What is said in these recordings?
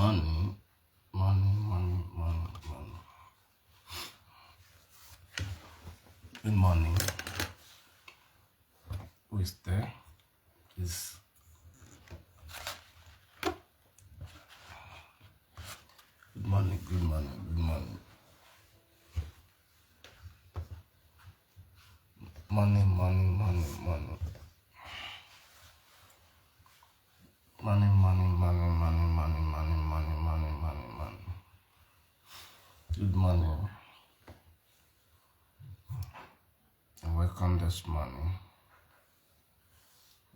Money, money, money, money, money. Good morning. Who is there? Is good morning, good morning, good morning. Money, money, money, money. Money, money, money, money, money, money, money, money, money, money. Good morning. And welcome this morning.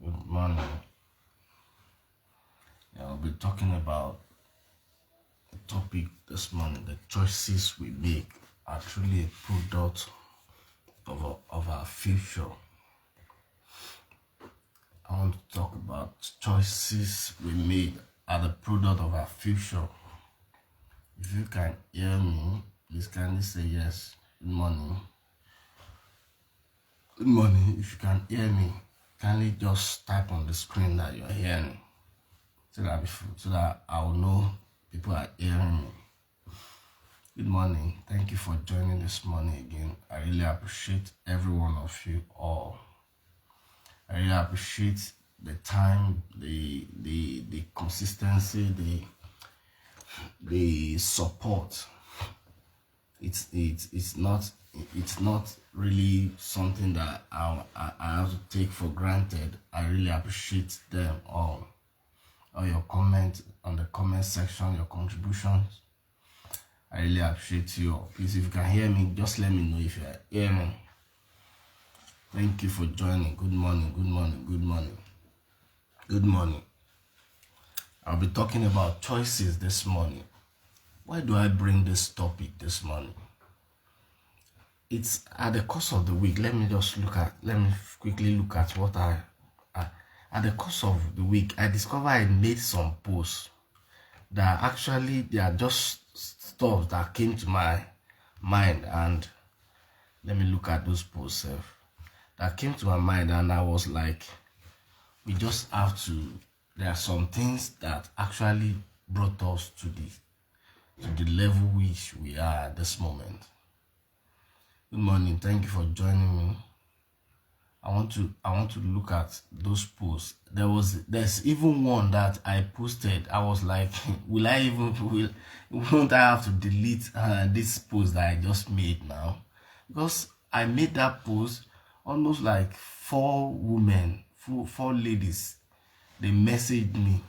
Good morning. I'll be talking about the topic this morning. The choices we make are truly a product of our future. I want to talk about choices we made are the product of our future. If you can hear me, please kindly say yes. Good morning. Good morning. If you can hear me, kindly just type on the screen that you're hearing, so that I will know people are hearing me. Good morning. Thank you for joining this morning again. I really appreciate every one of you all. I really appreciate the time, the consistency, the support. It's not really something that I have to take for granted. I really appreciate them all your comments on the comment section, your contributions. I really appreciate you all. Please, if you can hear me, just let me know if you are hearing. Thank you for joining. Good morning, good morning, good morning. Good morning. I'll be talking about choices this morning. Why do I bring this topic this morning? It's at the course of the week. Let me quickly look at what at the course of the week, I discovered I made some posts that actually they are just stuff that came to my mind, and let me look at those posts that came to my mind, and I was like, we just have to, there are some things that actually brought us to the level which we are at this moment. Good morning, thank you for joining me. I want to look at those posts. There's even one that I posted. I was like, won't I have to delete this post that I just made now? Because I made that post, almost like four ladies, they messaged me.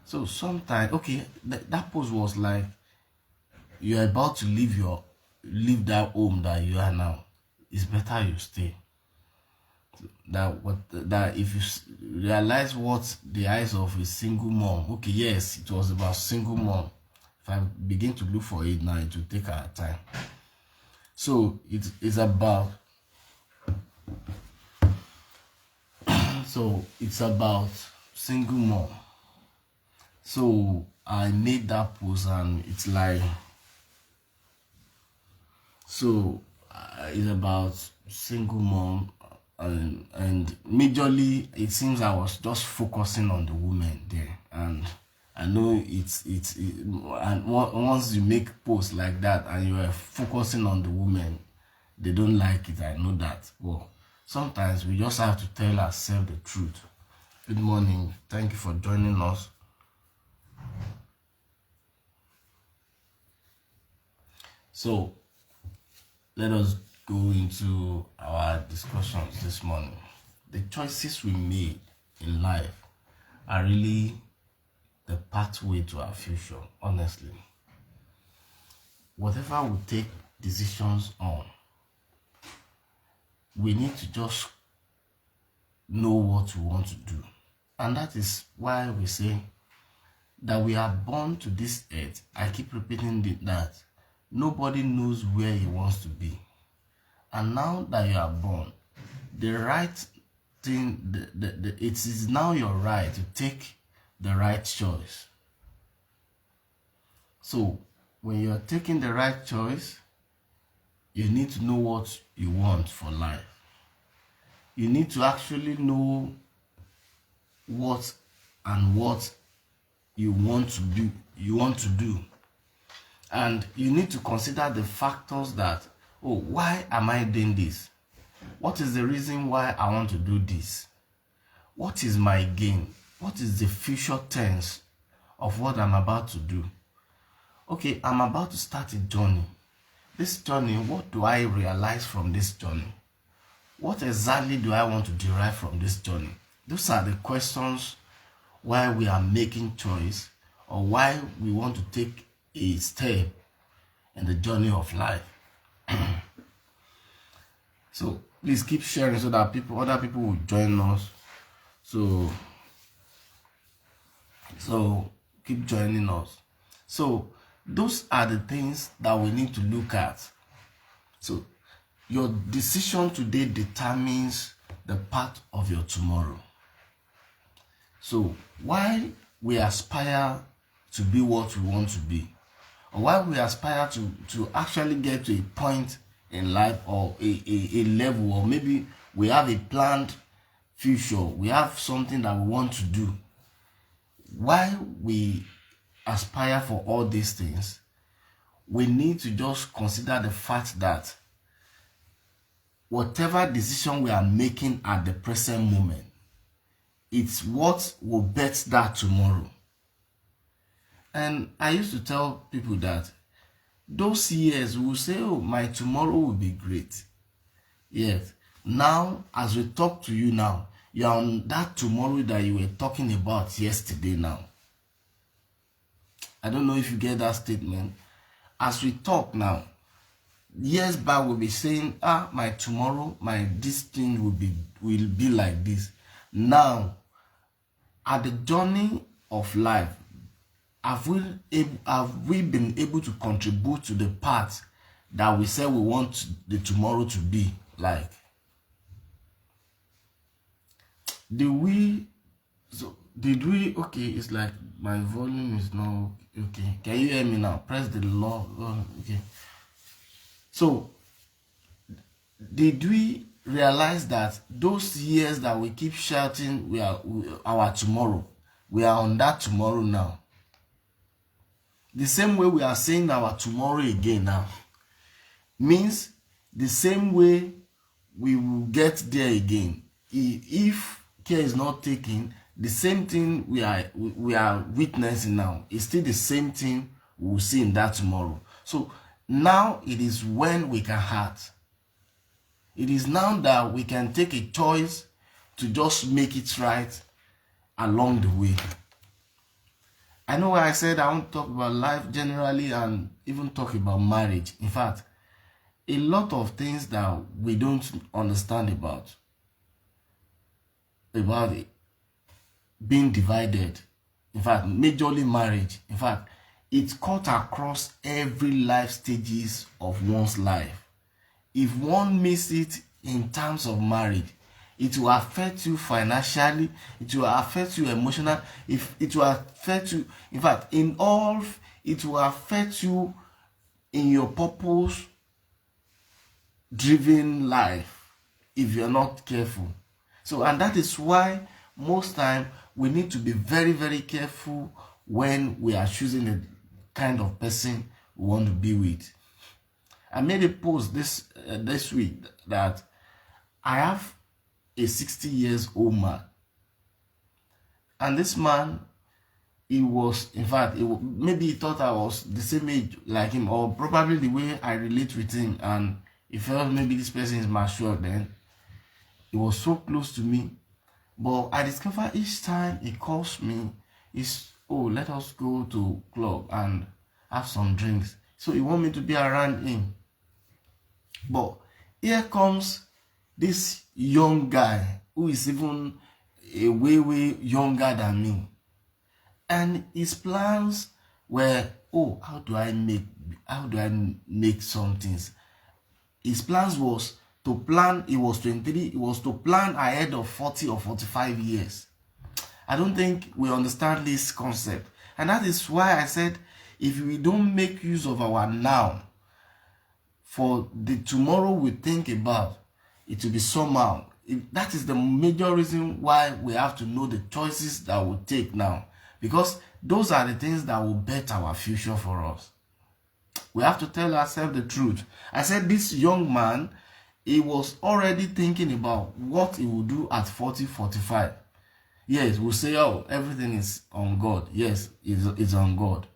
So sometimes, okay, that post was like, you're about to leave that home that you are now. It's better you stay. That if you realize what the eyes of a single mom, okay, yes, it was about single mom. If I begin to look for it now, it will take our time. So it's about single mom. So I made that post, and it's like, so it's about single mom, and majorly it seems I was just focusing on the women there, and I know and once you make posts like that and you are focusing on the women, they don't like it. I know that. Well, sometimes we just have to tell ourselves the truth. Good morning. Thank you for joining us. So let us go into our discussions this morning. The choices we made in life are really the pathway to our future, honestly. Whatever we take decisions on, we need to just know what we want to do. And that is why we say that we are born to this earth. I keep repeating that nobody knows where he wants to be. And now that you are born, the right thing, it is now your right to take the right choice. So when you are taking the right choice, you need to know what you want for life. You need to actually know what you want to do. And you need to consider the factors that, oh, why am I doing this? What is the reason why I want to do this? What is my gain? What is the future tense of what I'm about to do? Okay, I'm about to start a journey. This journey, what do I realize from this journey? What exactly do I want to derive from this journey? Those are the questions why we are making choice, or why we want to take a step in the journey of life. So please keep sharing so that other people will join us. So keep joining us. So those are the things that we need to look at. So your decision today determines the path of your tomorrow. So while we aspire to be what we want to be, or while we aspire to actually get to a point in life, or a level, or maybe we have a planned future, we have something that we want to do, while we aspire for all these things, we need to just consider the fact that whatever decision we are making at the present moment, it's what will bet that tomorrow. And I used to tell people that those years will say, oh, my tomorrow will be great. Yes. Now, as we talk to you now, you are on that tomorrow that you were talking about yesterday now. I don't know if you get that statement. As we talk now, years back we'll be saying, my tomorrow, this thing will be like this. Now, at the journey of life, have we been able to contribute to the path that we say we want the tomorrow to be like? Did we? Okay, it's like my volume is not okay. Can you hear me now? Press the law. Okay. So, did we realize that those years that we keep shouting our tomorrow, we are on that tomorrow now? The same way we are saying our tomorrow again now means the same way we will get there again. If care is not taken, the same thing we are witnessing now is still the same thing we will see in that tomorrow. So now it is when we can act. It is now that we can take a choice to just make it right along the way. I know I said I won't talk about life generally and even talk about marriage. In fact, a lot of things that we don't understand about it being divided. In fact, majorly marriage. In fact, it cut across every life stages of one's life. If one miss it in terms of marriage, it will affect you financially, it will affect you emotionally, it will affect you, in fact, it will affect you in your purpose-driven life if you're not careful. So, and that is why most time we need to be very, very careful when we are choosing the kind of person we want to be with. I made a post this week that I have a 60 years old man, and this man, he was, in fact, maybe he thought I was the same age like him, or probably the way I relate with him, and he felt maybe this person is mature. Then he was so close to me, but I discovered each time he calls me, let us go to club and have some drinks. So he want me to be around him. But here comes this young guy who is even a way younger than me, and his plans were, how do I make some things. His plans was to plan. He was 23. He was to plan ahead of 40 or 45 years. I don't think we understand this concept, and that is why I said, if we don't make use of our now for the tomorrow we think about, it will be somehow. That is the major reason why we have to know the choices that we take now. Because those are the things that will bet our future for us. We have to tell ourselves the truth. I said this young man, he was already thinking about what he would do at 40, 45. Yes, we'll say, oh, everything is on God. Yes, it's on God.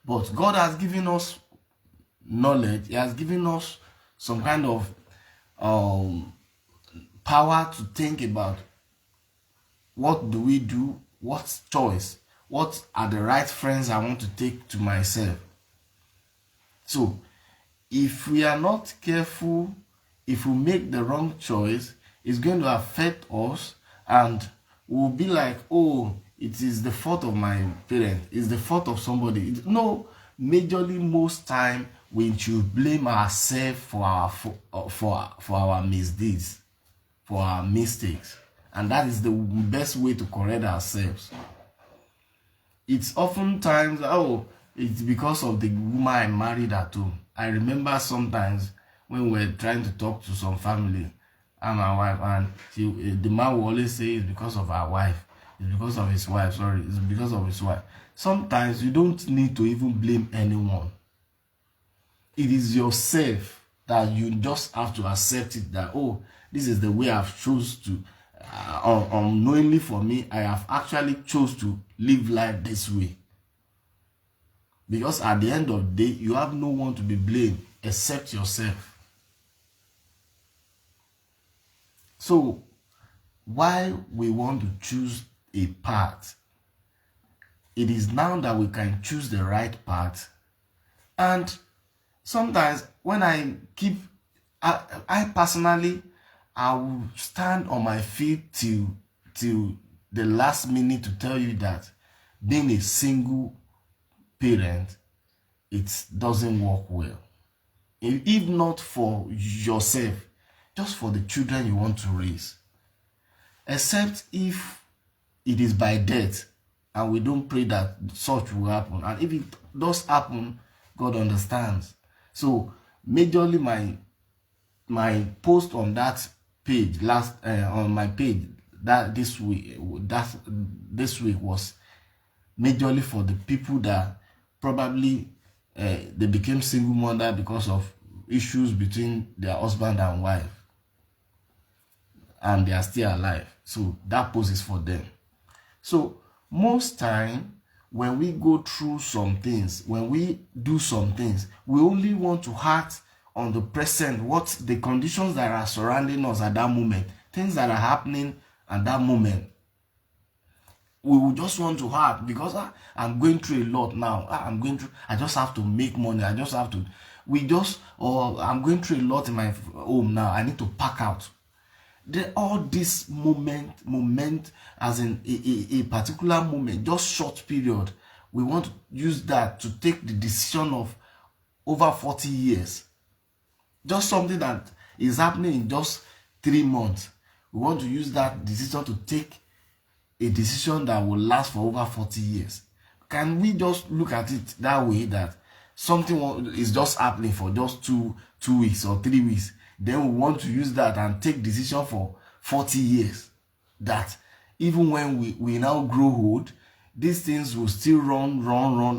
But God has given us knowledge. He has given us some kind of power to think about what do we do, what's choice, what are the right friends I want to take to myself. So, if we are not careful, if we make the wrong choice, it's going to affect us, and we'll be like, oh, it is the fault of my parent, it's the fault of somebody. No, majorly most time we should blame ourselves for our misdeeds, for our mistakes, and that is the best way to correct ourselves. It's oftentimes, oh, it's because of the woman I married at home. I remember sometimes when we're trying to talk to some family and my wife, and the man will always say it's because of our wife. It's because of his wife, sorry. It's because of his wife. Sometimes you don't need to even blame anyone. It is yourself that you just have to accept it, that, oh, this is the way I've chose to, unknowingly for me, I have actually chose to live life this way. Because at the end of the day, you have no one to be blamed except yourself. So, while we want to choose a path, it is now that we can choose the right path. And sometimes when I personally, I will stand on my feet till the last minute to tell you that being a single parent, it doesn't work well. If not for yourself, just for the children you want to raise. Except if it is by death, and we don't pray that such will happen. And if it does happen, God understands. So majorly my post on that page on my page this week was majorly for the people that probably they became single mother because of issues between their husband and wife, and they are still alive. So that post is for them. So most time when we go through some things, when we do some things, we only want to act on the present, what the conditions that are surrounding us at that moment, things that are happening at that moment. We will just want to act because I'm going through a lot now. I just have to make money. I'm going through a lot in my home now. I need to pack out. All this moment as in a particular moment, just short period, we want to use that to take the decision of over 40 years. Just something that is happening in just 3 months. We want to use that decision to take a decision that will last for over 40 years. Can we just look at it that way, that something is just happening for just two weeks or 3 weeks, then we want to use that and take decision for 40 years, that even when we now grow old, these things will still run,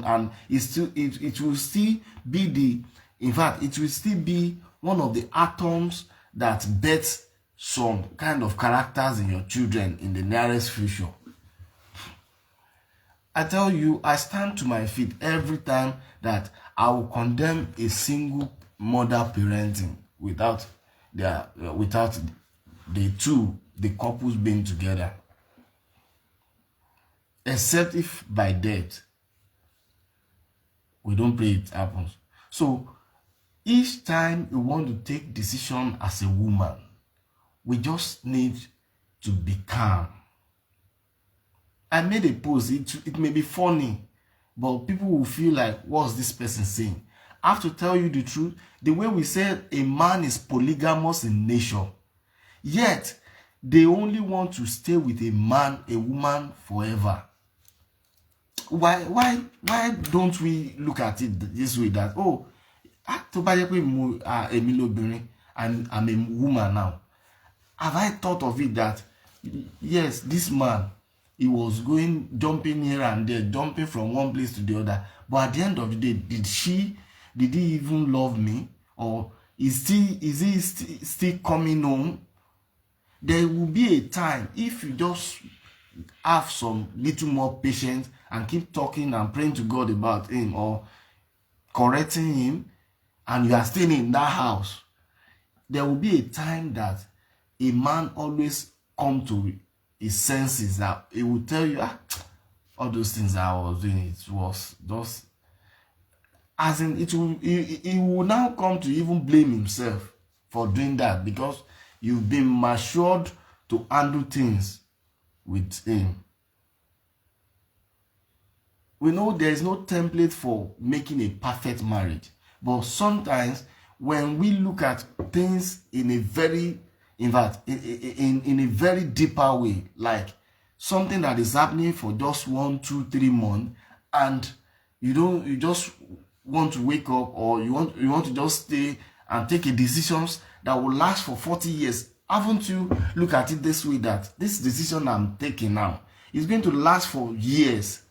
and it will still be it will still be one of the atoms that bets some kind of characters in your children in the nearest future. I tell you, I stand to my feet every time that I will condemn a single mother parenting without the couples being together, except if by death. We don't pray it happens. So each time you want to take decision as a woman, we just need to be calm. I made a post. It may be funny, but people will feel like, what's this person saying? I have to tell you the truth. The way we said a man is polygamous in nature, yet they only want to stay with a woman forever. Why don't we look at it this way, that, oh, and I'm a woman now. Have I thought of it that, yes, this man, he was jumping here and there, jumping from one place to the other. But at the end of the day, did he even love me? Or is he still coming home? There will be a time, if you just have some little more patience and keep talking and praying to God about him or correcting him, and you are still in that house, there will be a time that a man always come to his senses, that he will tell you, all those things that I was doing, it was just, as in, he will now come to even blame himself for doing that, because you've been matured to handle things with him. We know there is no template for making a perfect marriage, but sometimes when we look at things in a very, in fact, in a very deeper way, like something that is happening for just 1, 2, 3 months, and you just want to wake up, or you want to just stay and take a decisions that will last for 40 years. Haven't you look at it this way, that this decision I'm taking now is going to last for years?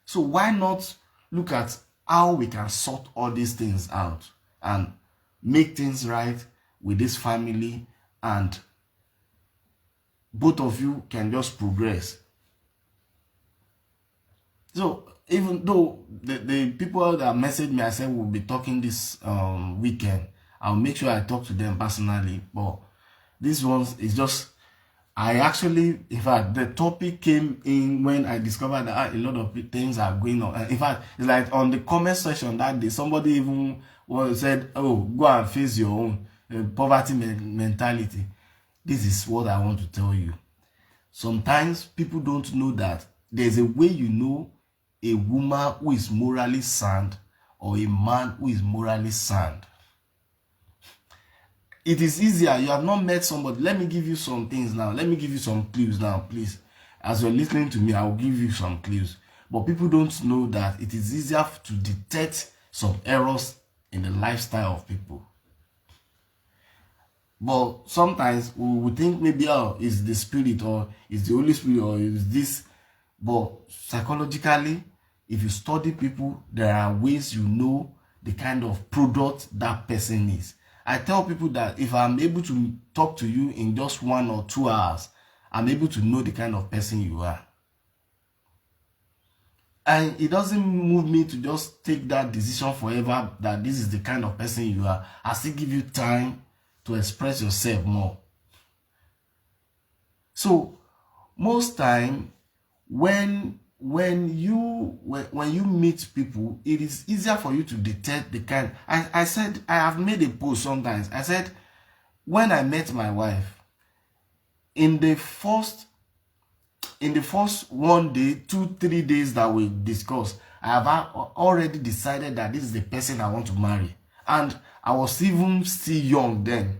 So why not look at how we can sort all these things out and make things right with this family, and both of you can just progress. So even though the people that messaged me, I said we'll be talking this weekend, I'll make sure I talk to them personally. But this one is just, I actually, in fact, the topic came in when I discovered that a lot of things are going on. In fact, it's like on the comment section that day, somebody even said, oh, go and face your own poverty mentality. This is what I want to tell you. Sometimes people don't know that there's a way you know a woman who is morally sound or a man who is morally sound. It is easier. You have not met somebody. Let me give you some things now. Let me give you some clues now, please. As you're listening to me, I will give you some clues. But people don't know that it is easier to detect some errors in the lifestyle of people. But sometimes we would think maybe, oh, it's the spirit, or it's the Holy Spirit, or it's this. But psychologically, if you study people, there are ways you know the kind of product that person is. I tell people that if I'm able to talk to you in just 1 or 2 hours, I'm able to know the kind of person you are. And it doesn't move me to just take that decision forever that this is the kind of person you are. I still give you time to express yourself more. So most time when you meet people, it is easier for you to detect the kind. I said, I have made a post sometimes. I said, when I met my wife, in the first 1 day, 2, 3 days that we discussed, I have already decided that this is the person I want to marry. And I was even still young then.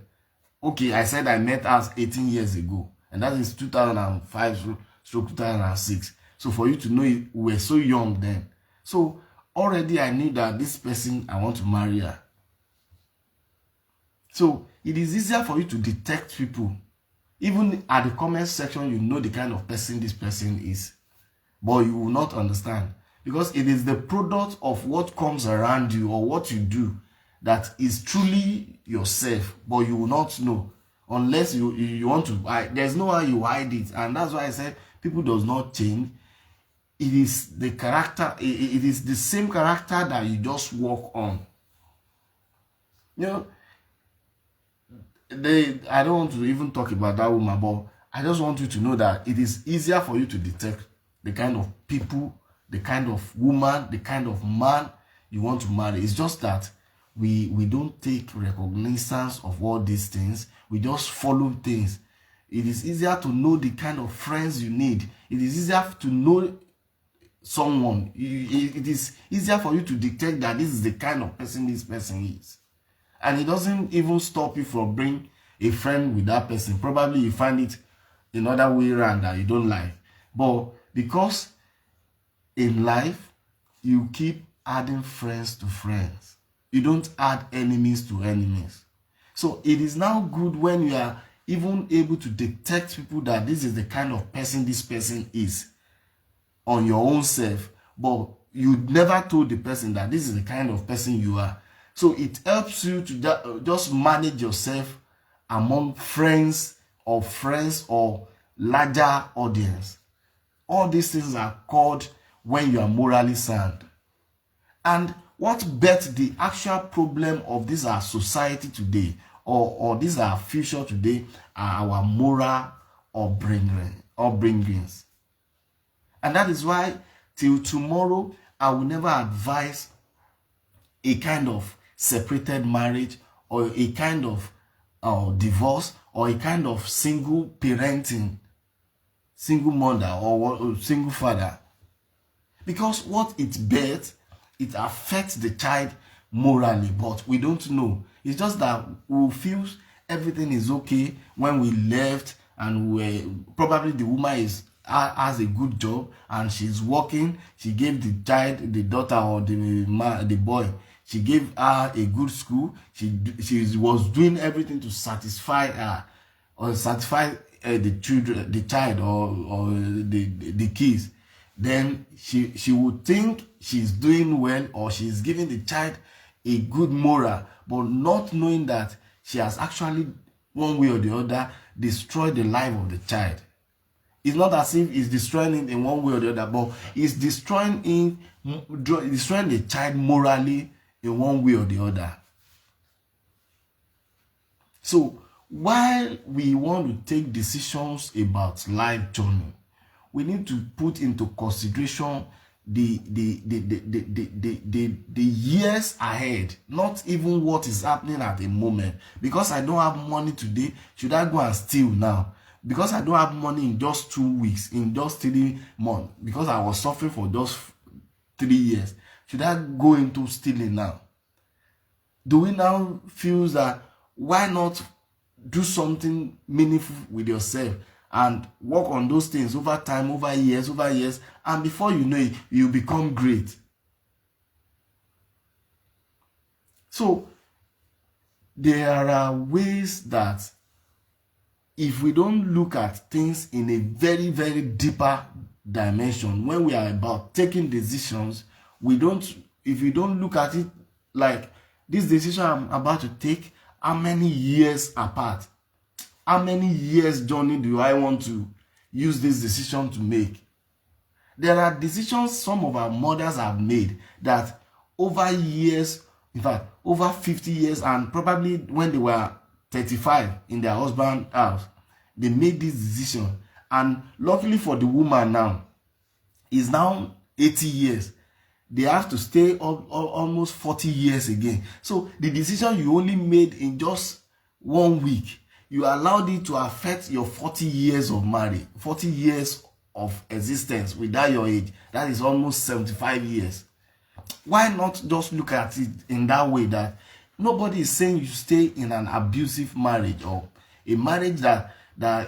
Okay, I said I met her 18 years ago, and that is 2005-2006. So for you to know, we were so young then. So already I knew that this person, I want to marry her. So it is easier for you to detect people. Even at the comment section, you know the kind of person this person is. But you will not understand, because it is the product of what comes around you or what you do that is truly yourself, but you will not know unless you want to hide. There's no way you hide it. And that's why I said people does not change. It is the character, it is the same character that you just work on. You know, I don't want to even talk about that woman, but I just want you to know that it is easier for you to detect the kind of people, the kind of woman, the kind of man you want to marry. It's just that we don't take recognizance of all these things. We just follow things. It is easier to know the kind of friends you need. It is easier to know someone. It is easier for you to detect that this is the kind of person this person is. And it doesn't even stop you from bringing a friend with that person. Probably you find it another way around that you don't like. But because in life, you keep adding friends to friends. You don't add enemies to enemies. So it is now good when you are even able to detect people that this is the kind of person this person is. on your own self, but you never told the person that this is the kind of person you are. So it helps you to just manage yourself among friends or larger audience. All these things are called when you are morally sound. And what bet the actual problem of this our society today, or this our future today, are our moral upbringings. And that is why till tomorrow I will never advise a kind of separated marriage, or a kind of divorce, or a kind of single parenting, single mother or single father. Because what it bears, it affects the child morally, but we don't know. It's just that we feel everything is okay when we left, and probably the woman has a good job and she's working. She gave the child, the daughter or the boy, she gave her a good school. She was doing everything to satisfy her, or satisfy the child, or the kids. Then she would think she's doing well, or she's giving the child a good moral, but not knowing that she has actually, one way or the other, destroyed the life of the child. It's not as if it's destroying it in one way or the other, but it's destroying the child morally in one way or the other. So while we want to take decisions about life journey, we need to put into consideration the years ahead, not even what is happening at the moment. Because I don't have money today, should I go and steal now? Because I don't have money in just 2 weeks, in just 3 months, because I was suffering for just 3 years, should I go into stealing now? Do we now feel that why not do something meaningful with yourself and work on those things over time, over years, and before you know it, you become great? So there are ways that if we don't look at things in a very, very deeper dimension, when we are about taking decisions, if we don't look at it like, this decision I'm about to take, how many years apart? How many years journey do I want to use this decision to make? There are decisions some of our mothers have made that over years, in fact, over 50 years, and probably when they were 35 in their husband's house, they made this decision. And luckily for the woman now, is now 80 years. They have to stay almost 40 years again. So the decision you only made in just 1 week, you allowed it to affect your 40 years of marriage, 40 years of existence without your age. That is almost 75 years. Why not just look at it in that way, that nobody is saying you stay in an abusive marriage, or a marriage that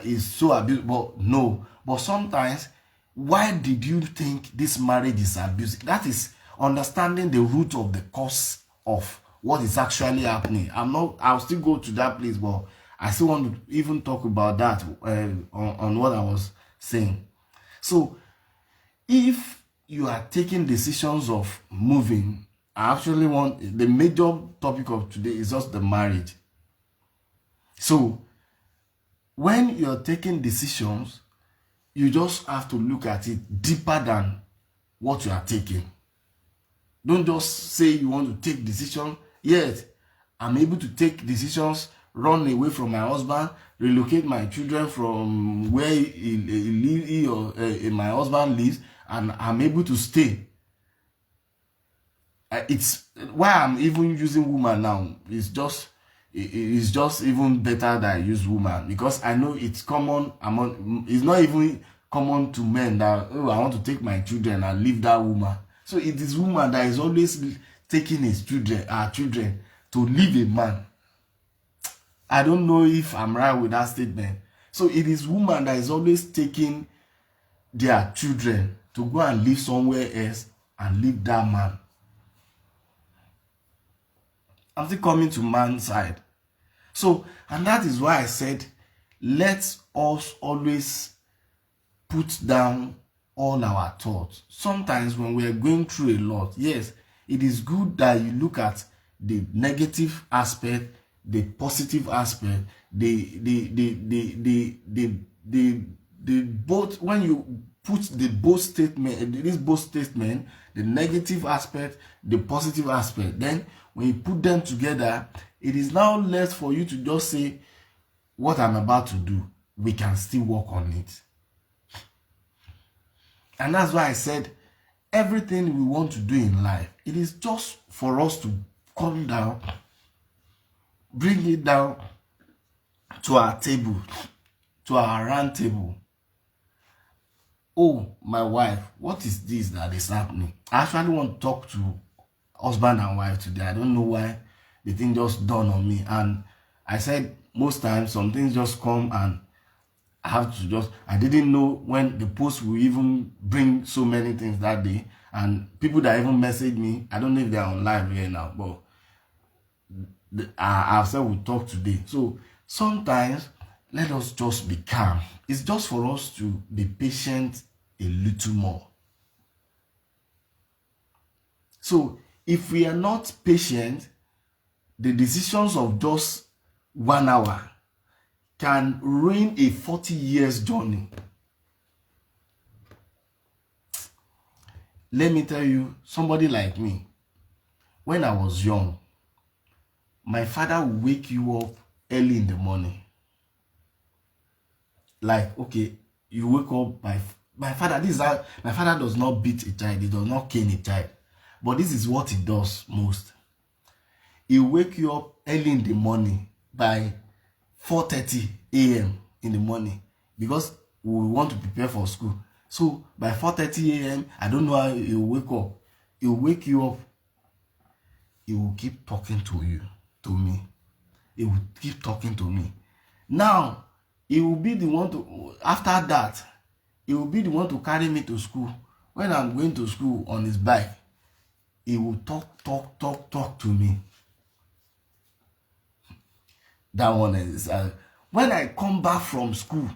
is so abusive, but no. But sometimes, why did you think this marriage is abusive? That is understanding the root of the cause of what is actually happening. I'll still go to that place, but I still want to even talk about that on what I was saying. So if you are taking decisions of moving, I actually want, the major topic of today is just the marriage. So when you're taking decisions, you just have to look at it deeper than what you are taking. Don't just say you want to take decisions. Yet, I'm able to take decisions, run away from my husband, relocate my children from where my husband lives, and I'm able to stay. It's why I'm even using woman now. It's just even better that I use woman, because I know it's common it's not even common to men that, oh, I want to take my children and leave that woman. So it is woman that is always taking our children to leave a man. I don't know if I'm right with that statement. So it is woman that is always taking their children to go and live somewhere else and leave that man. I'm still coming to man's side. So, and that is why I said, let us always put down all our thoughts. Sometimes when we are going through a lot, yes, it is good that you look at the negative aspect, the positive aspect, the both. When you put the both statement, this both statement, the negative aspect, the positive aspect, then when you put them together, it is now less for you to just say, what I'm about to do, we can still work on it. And that's why I said, everything we want to do in life, it is just for us to come down, bring it down to our table, to our round table. Oh, my wife, what is this that is happening? I actually want to talk to husband and wife today. I don't know why the thing just dawned on me. And I said, most times, some things just come and I have to just, I didn't know when the post will even bring so many things that day. And people that even message me, I don't know if they're on live here now, but I said we'll talk today. So sometimes, let us just be calm. It's just for us to be patient a little more. So if we are not patient, the decisions of just 1 hour can ruin a 40 years journey. Let me tell you, somebody like me, when I was young, my father would wake you up early in the morning. Like, okay, you wake up by my father. This is how my father does not beat a child, he does not cane a child, but this is what he does most. He wake you up early in the morning by 4:30 a.m. in the morning because we want to prepare for school. So by 4:30 a.m., I don't know how he will wake up. He will wake you up. He will keep talking to you, to me. He will keep talking to me. Now, he will be the one to, after that, he will be the one to carry me to school. When I'm going to school on his bike, he will talk to me. That one is, when I come back from school,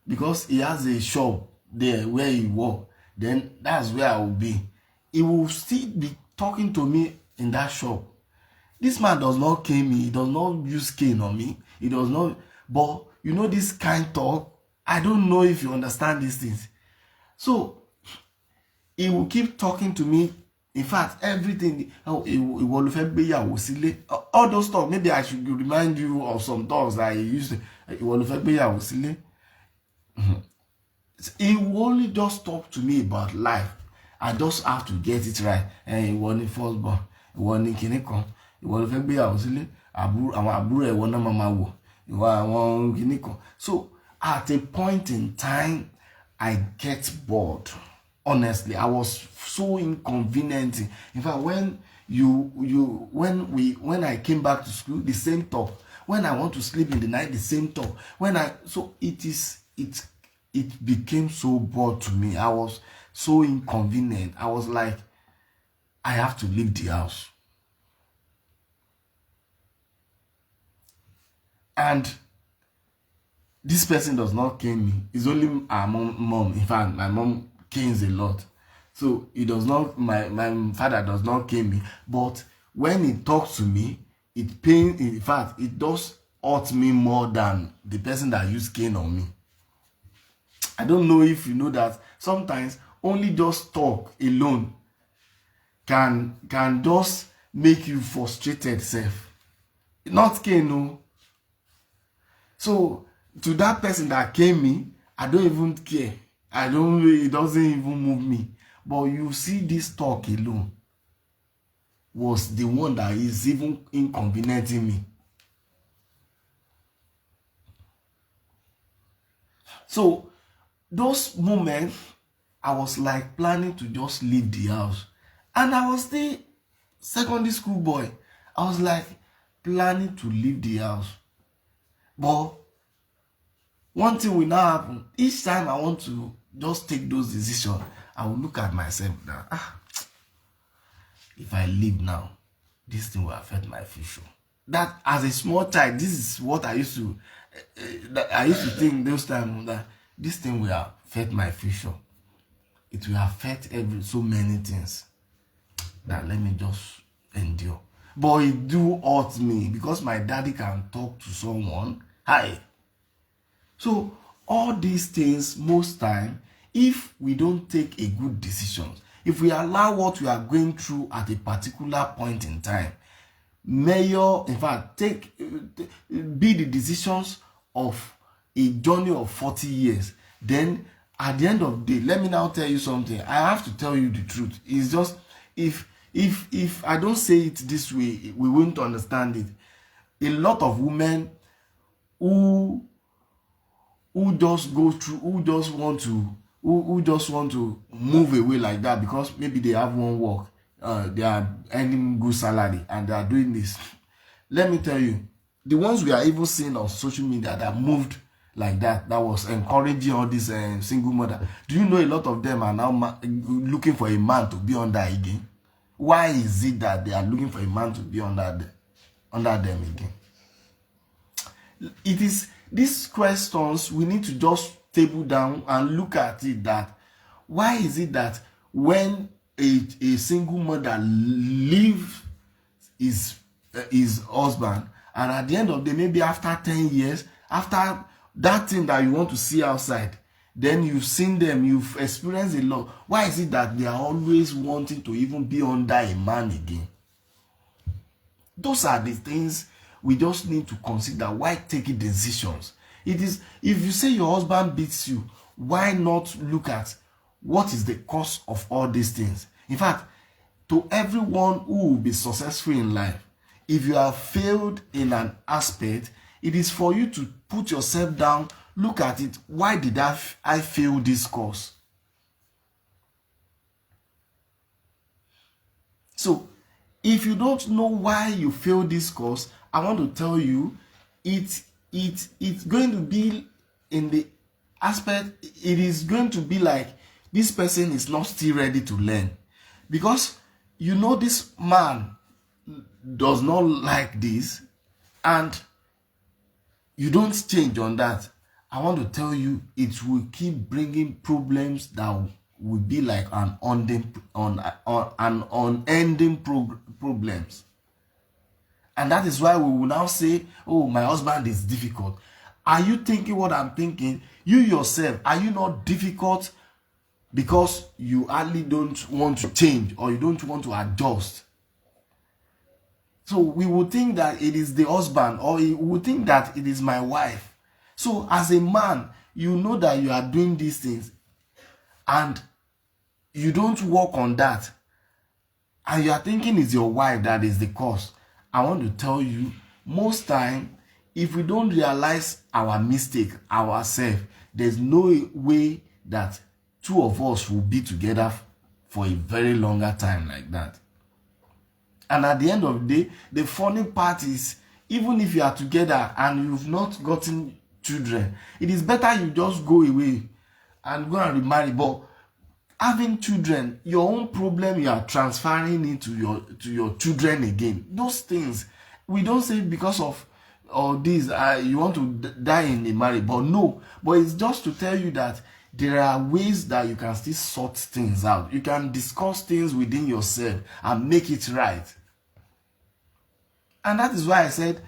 because he has a shop there where he works, then that's where I will be. He will still be talking to me in that shop. This man does not cane me. He does not use cane on me. He does not. But you know this kind talk. I don't know if you understand these things. So he will keep talking to me. In fact, everything. All those talk. Maybe I should remind you of some talks that he used to. He will only just talk to me about life. I just have to get it right. And he wasn't first born. He wasn't kinikan. He wasn't gbéyàwó sílé. Àwọn àbúrò ẹ̀ wọ́n náà máa wò. Ìwà àwọn kinikan. So at a point in time, I get bored. Honestly, I was so inconvenient. In fact, when when I came back to school, the same talk. When I want to sleep in the night, the same talk. It became so bored to me. I was so inconvenient. I was like, I have to leave the house. And this person does not cane me. It's only our mom. In fact, my mom canes a lot. So it does not, my father does not cane me. But when he talks to me, it pains, in fact, it does hurt me more than the person that used cane on me. I don't know if you know that sometimes only just talk alone can just make you frustrated self. Not cane, no. So to that person that came me, I don't even care. It doesn't even move me. But you see, this talk alone was the one that is even inconveniencing me. So those moments, I was like planning to just leave the house. And I was still secondary school boy. I was like planning to leave the house. But one thing will now happen. Each time I want to just take those decisions, I will look at myself now. If I leave now, this thing will affect my future. That as a small child, this is what I used to think those times, that this thing will affect my future. it will affect so many things that let me just endure. But it do hurt me because my daddy can talk to someone. Hi. So all these things, most time, if we don't take a good decision, if we allow what we are going through at a particular point in time, in fact, be the decisions of a journey of 40 years, then at the end of the day, let me now tell you something. I have to tell you the truth. It's just, if I don't say it this way, we won't understand it. A lot of women who just go through, who just want to move away like that because maybe they have one work, they are earning good salary and they are doing this. Let me tell you, the ones we are even seeing on social media that moved like that was encouraging all this single mother. Do you know a lot of them are now looking for a man to be under again? Why is it that they are looking for a man to be under them again? It is these questions we need to just table down and look at it, that why is it that when a single mother leaves his husband, and at the end of the day, maybe after 10 years, after that thing that you want to see outside, then you've seen them, you've experienced a lot, why is it that they are always wanting to even be under a man again? Those are the things we just need to consider while taking decisions. It is, if you say your husband beats you, why not look at what is the cause of all these things? In fact, to everyone who will be successful in life, if you have failed in an aspect, it is for you to put yourself down, look at it. Why did I fail this course? So, if you don't know why you failed this course, I want to tell you, it's going to be in the aspect, it is going to be like this person is not still ready to learn. Because you know this man does not like this and you don't change on that. I want to tell you, it will keep bringing problems that will be like an unending problems. And that is why we will now say, oh, my husband is difficult. Are you thinking what I'm thinking? You yourself, are you not difficult because you hardly don't want to change or you don't want to adjust? So we would think that it is the husband, or we would think that it is my wife. So as a man, you know that you are doing these things and you don't work on that, and you are thinking it's your wife that is the cause. I want to tell you, most time, if we don't realize our mistake ourselves, there's no way that two of us will be together for a very longer time like that. And at the end of the day, the funny part is, even if you are together and you've not gotten children, it is better you just go away and go and remarry. But having children, your own problem, you are transferring it to your children again. Those things, we don't say because of all this, you want to die in a marriage, but no. But it's just to tell you that there are ways that you can still sort things out. You can discuss things within yourself and make it right. And that is why I said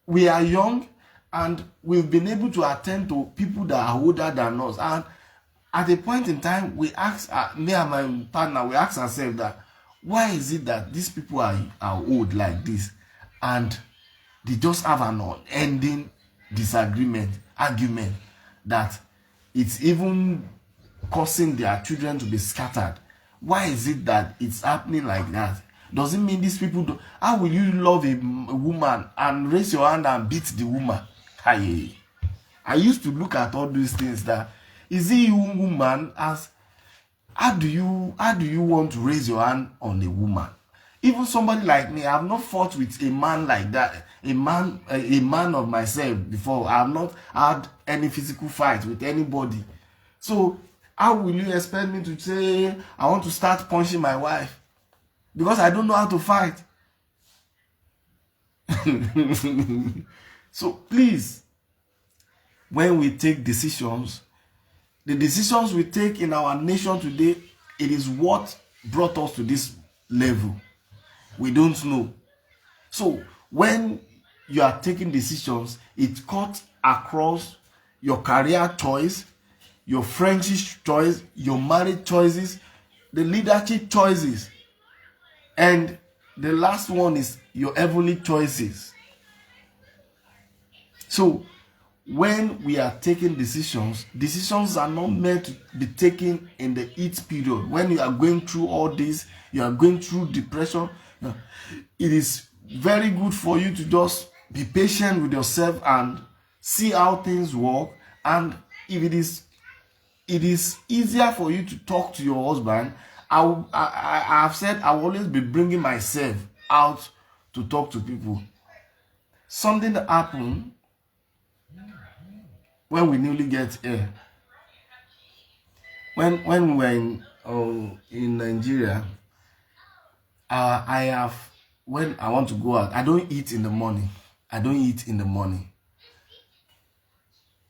we are young and we've been able to attend to people that are older than us. And at a point in time, we ask, me and my partner, we ask ourselves that, why is it that these people are old like this? And they just have an unending argument that it's even causing their children to be scattered. Why is it that it's happening like that? Does it mean these people do? How will you love a woman and raise your hand and beat the woman? I used to look at all these things that, is it you, woman, as how do you want to raise your hand on a woman? Even somebody like me, I have not fought with a man like that, a man of myself before. I have not had any physical fight with anybody. So how will you expect me to say I want to start punching my wife? Because I don't know how to fight. So please, when we take decisions, The decisions we take in our nation today, it is what brought us to this level. We don't know. So when you are taking decisions, it cuts across your career choice, your friendship choice, your marriage choices, the leadership choices, and the last one is your heavenly choices. So when we are taking decisions, decisions are not meant to be taken in the heat period. When you are going through all this, you are going through depression, it is very good for you to just be patient with yourself and see how things work. And if it is easier for you to talk to your husband, I have said I will always be bringing myself out to talk to people. Something that happened when we newly get here. When we were in Nigeria, I have, when I want to go out, I don't eat in the morning.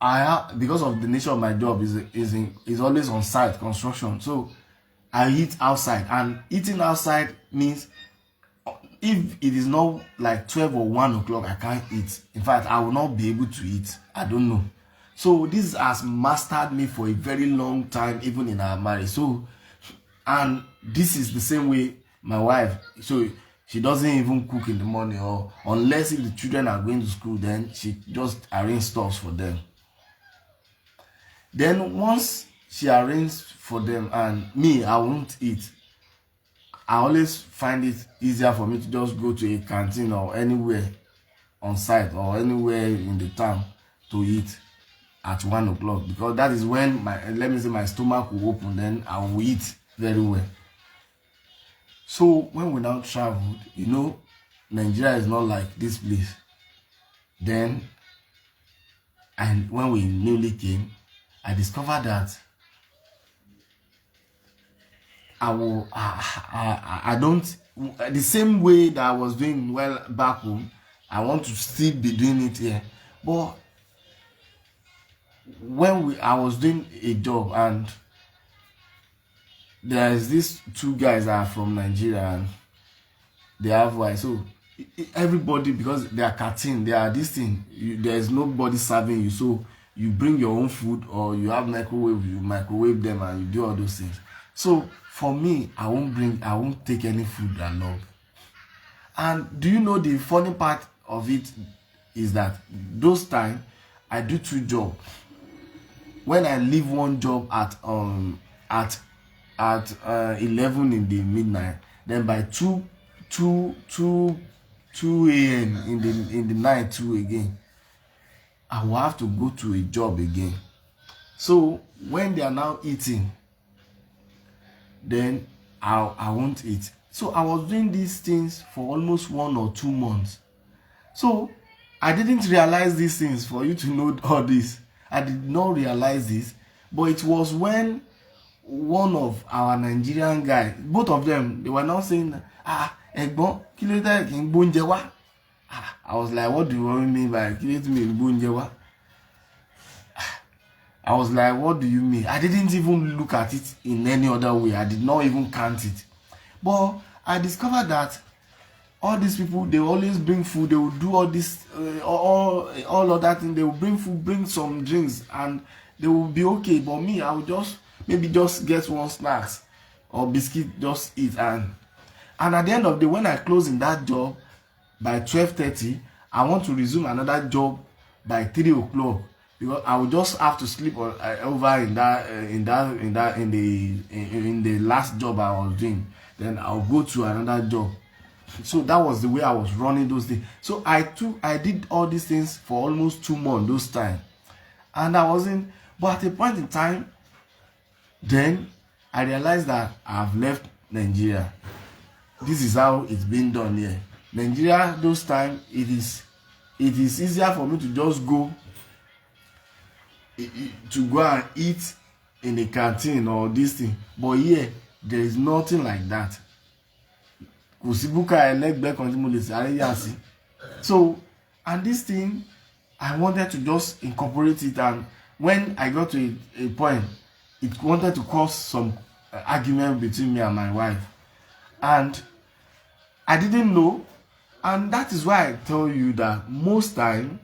I have, because of the nature of my job is always on site construction, so I eat outside, and eating outside means if it is not like 12 or 1 o'clock, I can't eat. In fact, I will not be able to eat. I don't know. So this has mastered me for a very long time, even in our marriage. So, and this is the same way my wife. So she doesn't even cook in the morning, or unless if the children are going to school, then she just arrange stuff for them. Then once she arranged for them and me, I won't eat. I always find it easier for me to just go to a canteen or anywhere on site or anywhere in the town to eat at 1 o'clock, because that is when my stomach will open, then I will eat very well. So when we now traveled, Nigeria is not like this place. Then, and when we newly came, I discovered that I don't, the same way that I was doing well back home, I want to still be doing it here. But when I was doing a job, and there's these 2 guys that are from Nigeria, and they have wives. So everybody, because they are cartoon, they are this thing, there's nobody serving you, so you bring your own food, or you have microwave, you microwave them, and you do all those things. So for me, I won't take any food along. And do you know the funny part of it is that those times I do 2 jobs. When I leave one job at 11 in the midnight, then by 2 a.m. in the night 2 again, I will have to go to a job again. So when they are now eating, then I won't eat. So I was doing these things for almost 1 or 2 months. So I didn't realize these things. For you to know all this, I did not realize this. But it was when one of our Nigerian guys, both of them, they were now saying, Egbon, kí ló dé kí n gbóúnjẹ wá? I was like, what do you mean by kí ló dé mi gbóúnjẹ wá? I was like, what do you mean? I didn't even look at it in any other way. I did not even count it. But I discovered that all these people, they always bring food. They will do all this, all other things. They will bring food, bring some drinks, and they will be okay. But me, I will just maybe just get one snacks or biscuit, just eat. And at the end of the day, when I close in that job by 12:30, I want to resume another job by 3 o'clock. Because I would just have to sleep over in the last job I was doing. Then I'll go to another job. So that was the way I was running those days. So I did all these things for almost 2 months those time, and I wasn't. But at a point in time, then I realized that I've left Nigeria. This is how it's been done here. Nigeria, those time, it is easier for me to just go and eat in a canteen or this thing. But here, there is nothing like that. So, and this thing, I wanted to just incorporate it. And when I got to a point, it wanted to cause some argument between me and my wife. And I didn't know. And that is why I tell you that most time,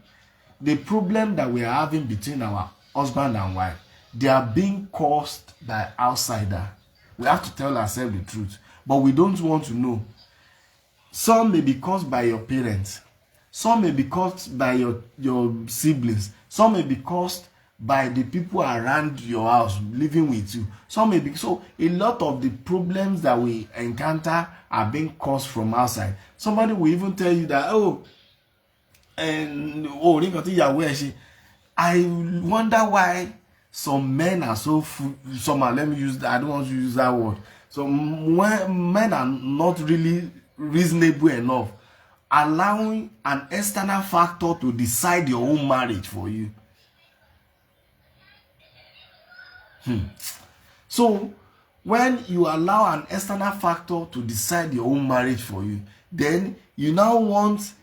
the problem that we are having between our husband and wife, they are being caused by outsider. We have to tell ourselves the truth, but we don't want to know. Some may be caused by your parents. Some may be caused by your siblings. Some may be caused by the people around your house living with you. Some may be. So a lot of the problems that we encounter are being caused from outside. Somebody will even tell you that, I wonder why some men are so let me use that, I don't want to use that word. So men are not really reasonable enough, allowing an external factor to decide your own marriage for you. So when you allow an external factor to decide your own marriage for you, then you now want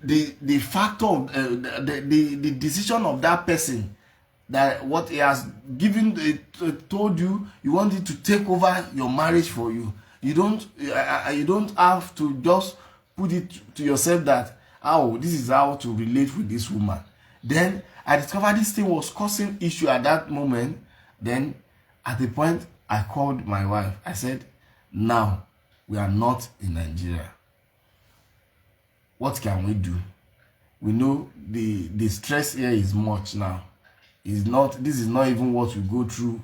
the factor of the decision of that person, that what he has given, told you, you want it to take over your marriage for you. You don't have to just put it to yourself that, this is how to relate with this woman. Then I discovered this thing was causing issue at that moment. Then at the point I called my wife. I said, now we are not in Nigeria. What can we do? We know the stress here is much now. This is not even what we go through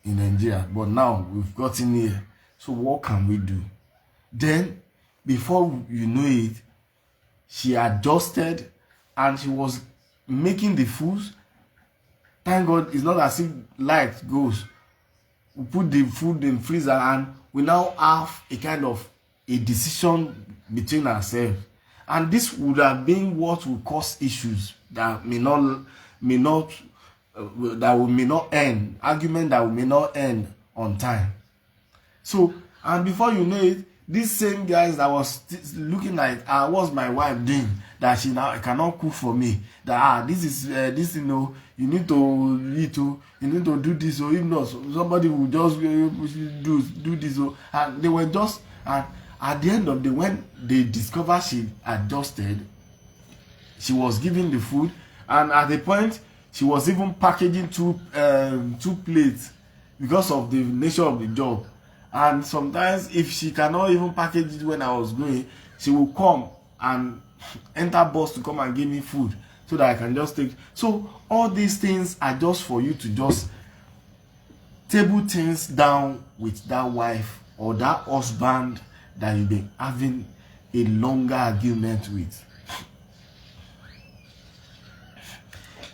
in Nigeria, but now we've gotten here. So what can we do? Then before you know it, she adjusted and she was making the food. Thank God it's not as if light goes. We put the food in freezer and we now have a kind of a decision between ourselves. And this would have been what will cause issues that may not end, argument that may not end on time. So, and before you know it, these same guys that was looking like, what's my wife doing, that she now cannot cook for me, that this is this, you need to eat, you need to do this, or if not, somebody will just do this, and they were just, and at the end of the day, when they discovered she adjusted, she was giving the food, and at the point she was even packaging two plates because of the nature of the job. And sometimes if she cannot even package it when I was going, she will come and enter bus to come and give me food so that I can just take. So all these things are just for you to just table things down with that wife or that husband that you've been having a longer argument with.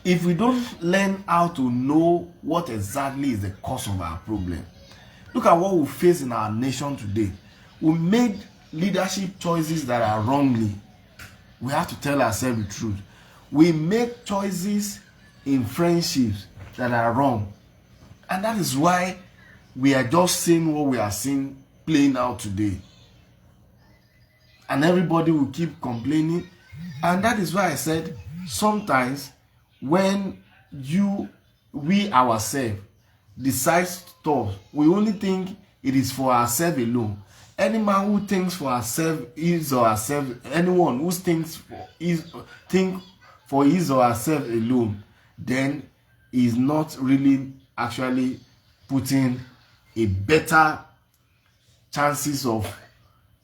If we don't learn how to know what exactly is the cause of our problem, look at what we face in our nation today. We made leadership choices that are wrongly. We have to tell ourselves the truth. We make choices in friendships that are wrong. And that is why we are just seeing what we are seeing playing out today. And everybody will keep complaining. And that is why I said, sometimes when we ourselves decide stuff, we only think it is for ourselves alone. Any man who thinks for ourselves, anyone who thinks for his or herself alone, then is not really actually putting a better chances of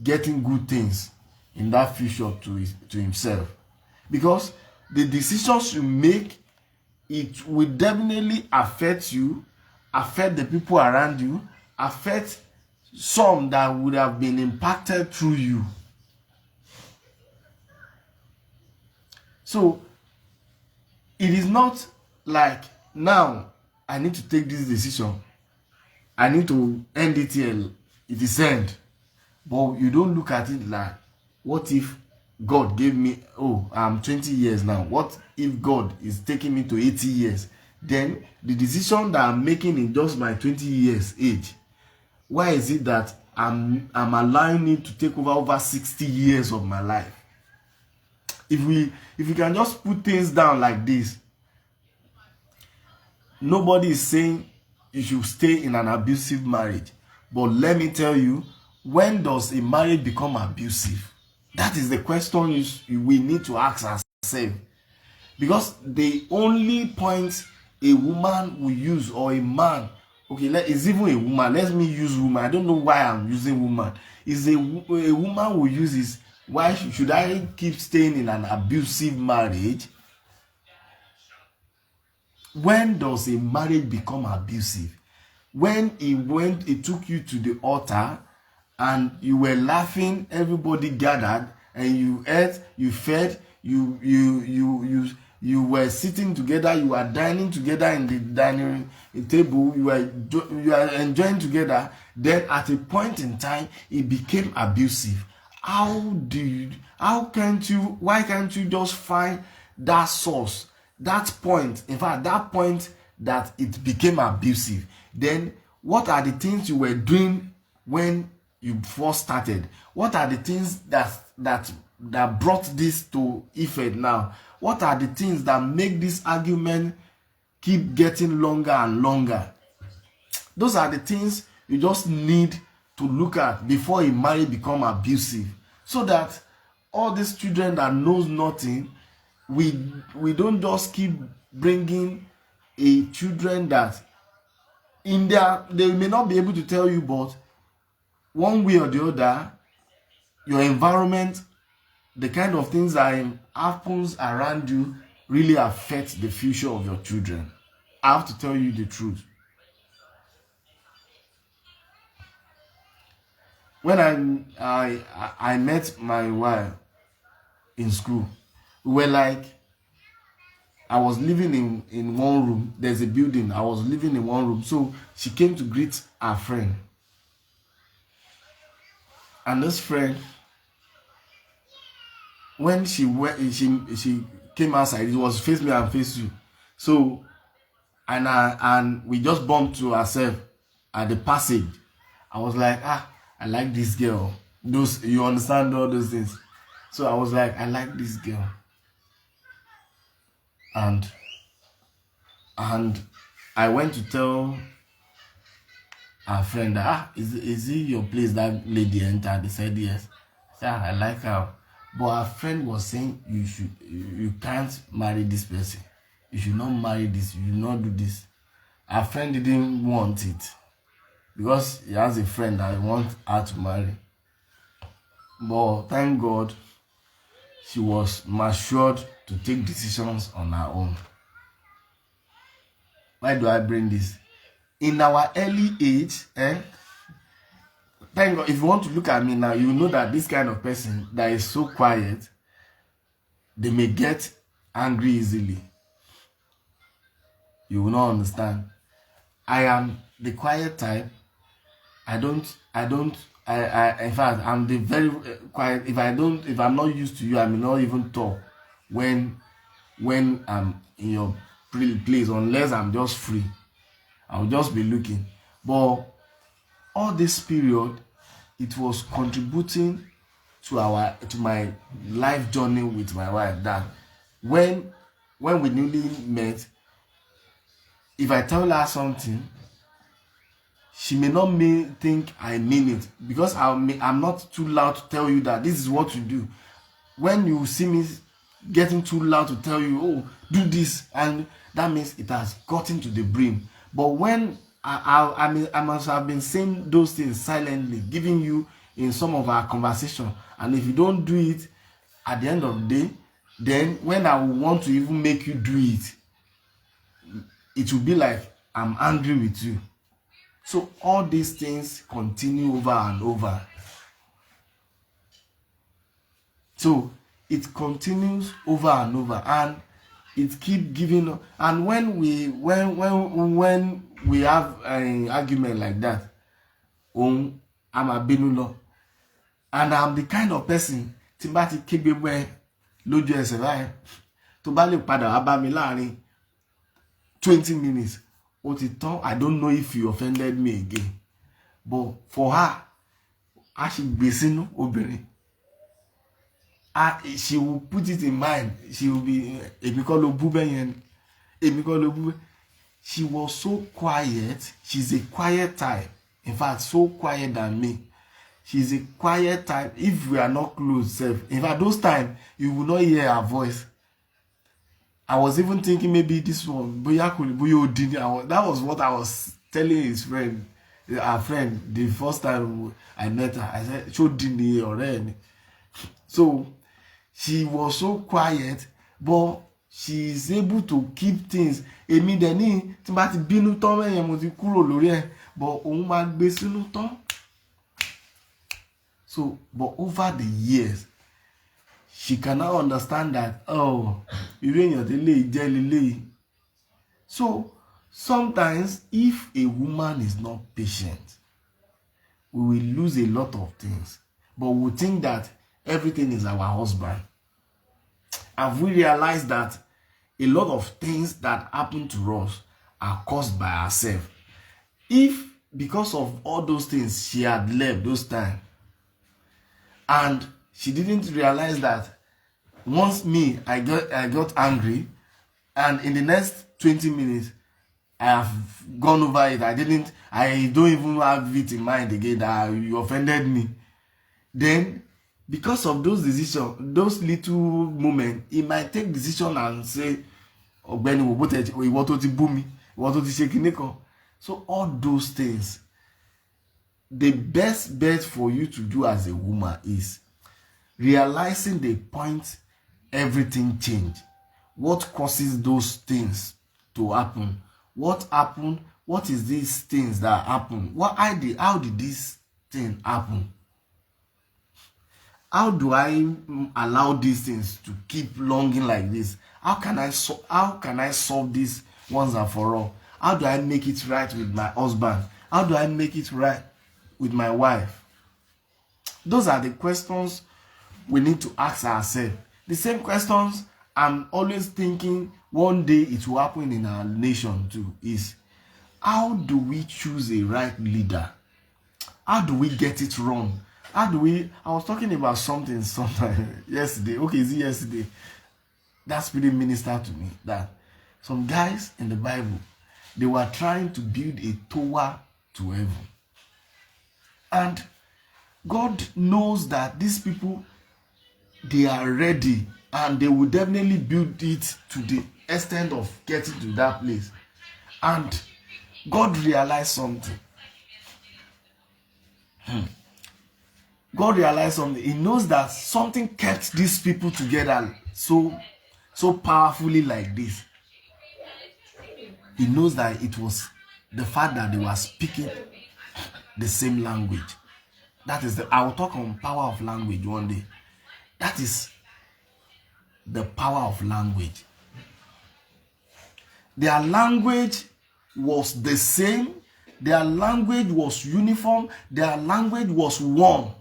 getting good things in that future to himself. Because the decisions you make, it will definitely affect you, affect the people around you, affect some that would have been impacted through you. So it is not like, now I need to take this decision, I need to end it here, it is end. But you don't look at it like, what if God gave me, I'm 20 years now, what if God is taking me to 80 years? Then the decision that I'm making in just my 20 years age, why is it that I'm allowing it to take over 60 years of my life? If we can just put things down like this, nobody is saying you should stay in an abusive marriage. But let me tell you, when does a marriage become abusive? That is the question we need to ask ourselves. Because the only point a woman will use, or a man, okay, it's even a woman, let me use woman, I don't know why I'm using woman, is a woman will use is, why should I keep staying in an abusive marriage? When does a marriage become abusive? When he took you to the altar and you were laughing, everybody gathered, and you ate, you fed, you were sitting together, you were dining together in the dining table, you are enjoying together. Then at a point in time, it became abusive. Why can't you just find that source, that point, in fact, that point that it became abusive? Then what are the things you were doing when you first started? What are the things that brought this to effect now? What are the things that make this argument keep getting longer and longer? Those are the things you just need to look at before a marriage become abusive, so that all these children that knows nothing, we don't just keep bringing a children that in they may not be able to tell you, but one way or the other, your environment, the kind of things that happens around you really affect the future of your children. I have to tell you the truth. When I met my wife in school, we were like, I was living in one room. There's a building. I was living in one room. So she came to greet her friend. And this friend, when she came outside, it was face me and face you. So, and we just bumped to ourselves at the passage. I was like, I like this girl. You understand all those things. So I was like, I like this girl. And I went to tell our friend that, is it your place that lady entered? They said yes. I said, I like her. But our friend was saying, you can't marry this person. You should not marry this. You should not do this. Our friend didn't want it because he has a friend that wants her to marry. But thank God, she was matured to take decisions on her own. Why do I bring this? In our early age, thank God, if you want to look at me now, you know that this kind of person that is so quiet, they may get angry easily. You will not understand. I am the quiet type. In fact, I'm the very quiet. If I'm not used to you, I may not even talk when I'm in your place, unless I'm just free. I'll just be looking. But all this period, it was contributing to my life journey with my wife, that when we newly met, if I tell her something, she may not think I mean it, because I'm not too loud to tell you that this is what you do. When you see me getting too loud to tell you, oh, do this, and that means it has gotten to the brim. But when I must have been saying those things silently, giving you in some of our conversation, and if you don't do it at the end of the day, then when I want to even make you do it, it will be like I'm angry with you. So all these things continue over and over. So it continues over and over, and it keep giving. And when we have an argument like that, I'm a benulo, and I'm the kind of person tí bá ti kégbe mọ́ lójú ẹsẹ̀ báyìí, tó bá lè padà wá bá mi láàrin 20 minutes, ó ti tán. I don't know if you offended me again. But for her, a ṣì gbé sínú obìnrin. She will put it in mind. She will be, èmi kọ́ ló bú bẹ́yẹn, èmi kọ́ ló bú. she was so quiet. She's a quiet type. In fact, so quiet than me. She's a quiet type. If we are not close, in fact, those times you will not hear her voice. I was even thinking maybe this one, that was what I was telling his friend, our friend, the first time I met her. I said, "Show Dini already." So she was so quiet, but she is able to keep things. Èmi dẹ̀ ní tí n bá ti bínú tán mẹ́yẹn mo ti kúrò lórí ẹ̀, but òun máa gbé sínú tán. So, but over the years, she can now understand that, oh, so sometimes if a woman is not patient, we will lose a lot of things, but we think that everything is our husband. Have we realized that a lot of things that happen to us are caused by ourselves? If because of all those things she had left those times, and she didn't realize that once I got angry, and in the next 20 minutes I have gone over it. I don't even have it in mind again that you offended me. Then because of those decisions, those little moments, he might take decision and say, so all those things, the best bet for you to do as a woman is realizing the point everything changed. What causes those things to happen? What happened? What is these things that happen? How did this thing happen? How do I allow these things to keep longing like this? How can I solve this once and for all? How do I make it right with my husband? How do I make it right with my wife? Those are the questions we need to ask ourselves. The same questions I'm always thinking one day it will happen in our nation too is, how do we choose a right leader? How do we get it wrong? I was talking about something sometime yesterday. Okay, is it yesterday? That spirit ministered to me that some guys in the Bible, they were trying to build a tower to heaven. And God knows that these people, they are ready and they will definitely build it to the extent of getting to that place. And God realized something. God realized something. He knows that something kept these people together so powerfully like this. He knows that it was the fact that they were speaking the same language. I will talk on power of language one day. That is the power of language. Their language was the same. Their language was uniform. Their language was one.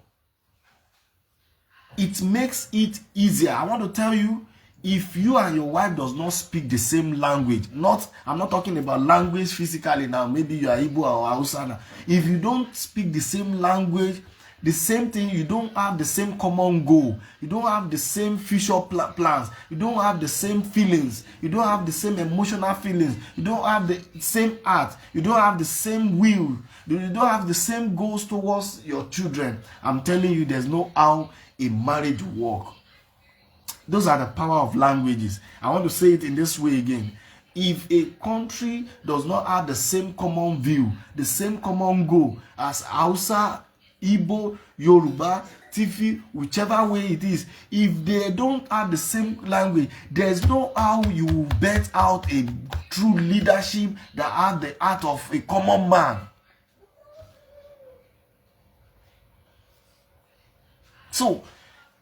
It makes it easier. I want to tell you, if you and your wife does not speak the same language, I'm not talking about language physically now, maybe you are Igbo or Hausa now. If you don't speak the same language, the same thing, you don't have the same common goal, you don't have the same future plans, you don't have the same feelings, you don't have the same emotional feelings, you don't have the same heart, you don't have the same will, you don't have the same goals towards your children, I'm telling you, there's no how a marriage will work. Those are the power of languages. I want to say it in this way again. If a country does not have the same common view, the same common goal as Hausa, Igbo, Yoruba, Tifi, whichever way it is, if they don't have the same language, there's no how you will bet out a true leadership that has the heart of a common man. So,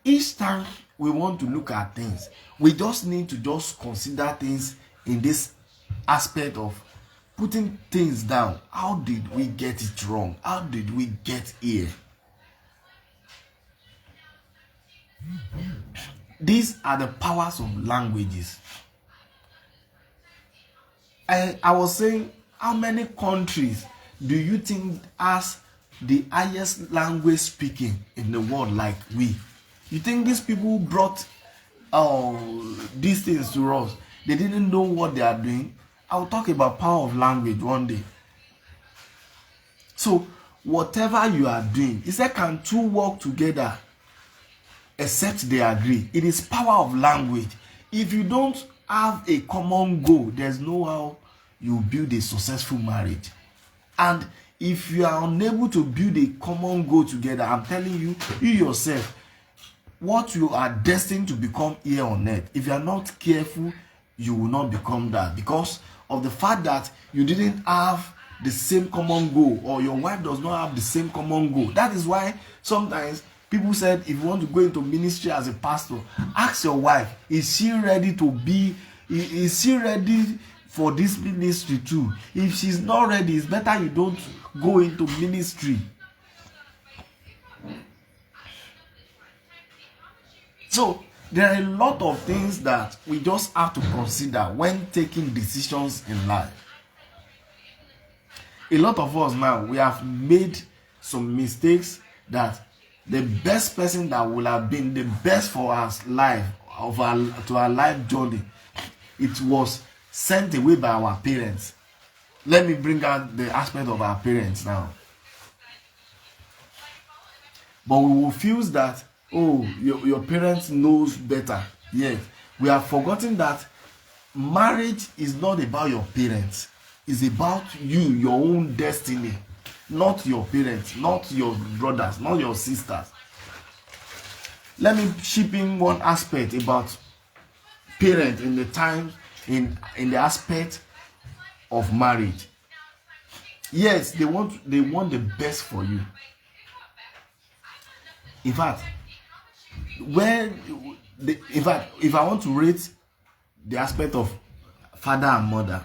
each time we want to look at things, we just need to just consider things in this aspect of putting things down. How did we get it wrong? How did we get here? These are the powers of languages. I was saying, how many countries do you think has the highest language speaking in the world like we? You think these people brought these things to us? They didn't know what they are doing. I'll talk about power of language one day. So whatever you are doing, he said, can two work together except they agree? It is power of language. If you don't have a common goal, there's no how you build a successful marriage. And if you are unable to build a common goal together, I'm telling you, you yourself, what you are destined to become here on earth, if you are not careful, you will not become that, because of the fact that you didn't have the same common goal, or your wife does not have the same common goal. That is why sometimes people said, if you want to go into ministry as a pastor, ask your wife, is she ready to be, is she ready for this ministry too? If she's not ready, it's better you don't go into ministry. So there are a lot of things that we just have to consider when taking decisions in life. A lot of us now, we have made some mistakes that the best person that would have been the best for our life, to our life journey, it was sent away by our parents. Let me bring out the aspect of our parents now. But we will feel that, oh, your parents knows better. Yes, we have forgotten that marriage is not about your parents. It's about you, your own destiny, not your parents, not your brothers, not your sisters. Let me chip in one aspect about parents in the time, in the aspect of marriage. Yes, they want the best for you. In fact, if I want to rate the aspect of father and mother,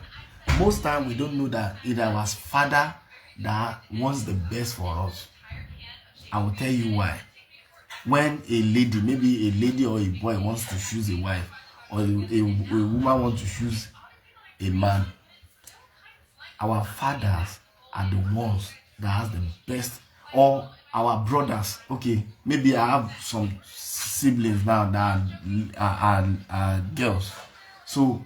most time we don't know that it was father that wants the best for us. I will tell you why. When a lady, maybe a lady or a boy wants to choose a wife, or a woman wants to choose a man, our fathers are the ones that has the best, or our brothers. Okay, maybe I have some siblings now that are girls. So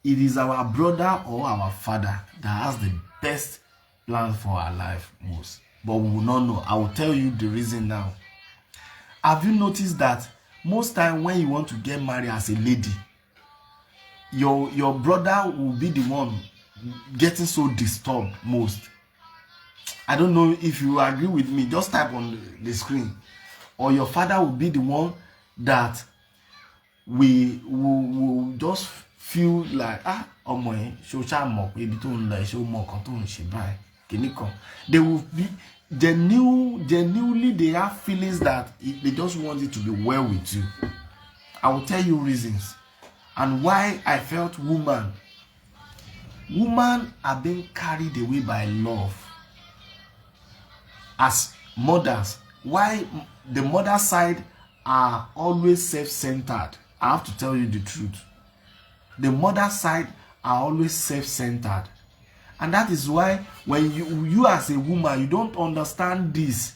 it is our brother or our father that has the best plan for our life most. But we will not know. I will tell you the reason now. Have you noticed that most time when you want to get married as a lady, your brother will be the one getting so disturbed most? I don't know if you agree with me. Just type on the screen. Or your father will be the one that we will just feel like, ọmọ yẹn ṣó ṣá mọ̀ pé ibi tó ń lọ ṣó mọ̀ kan tó ń ṣe báyìí kìíní kan. They will be genuinely they have feelings that they just want it to be well with you. I will tell you reasons and why I felt women are being carried away by love as mothers. Why the mother side are always self-centered. I have to tell you the truth. The mother side are always self-centered. And that is why when you as a woman, you don't understand this,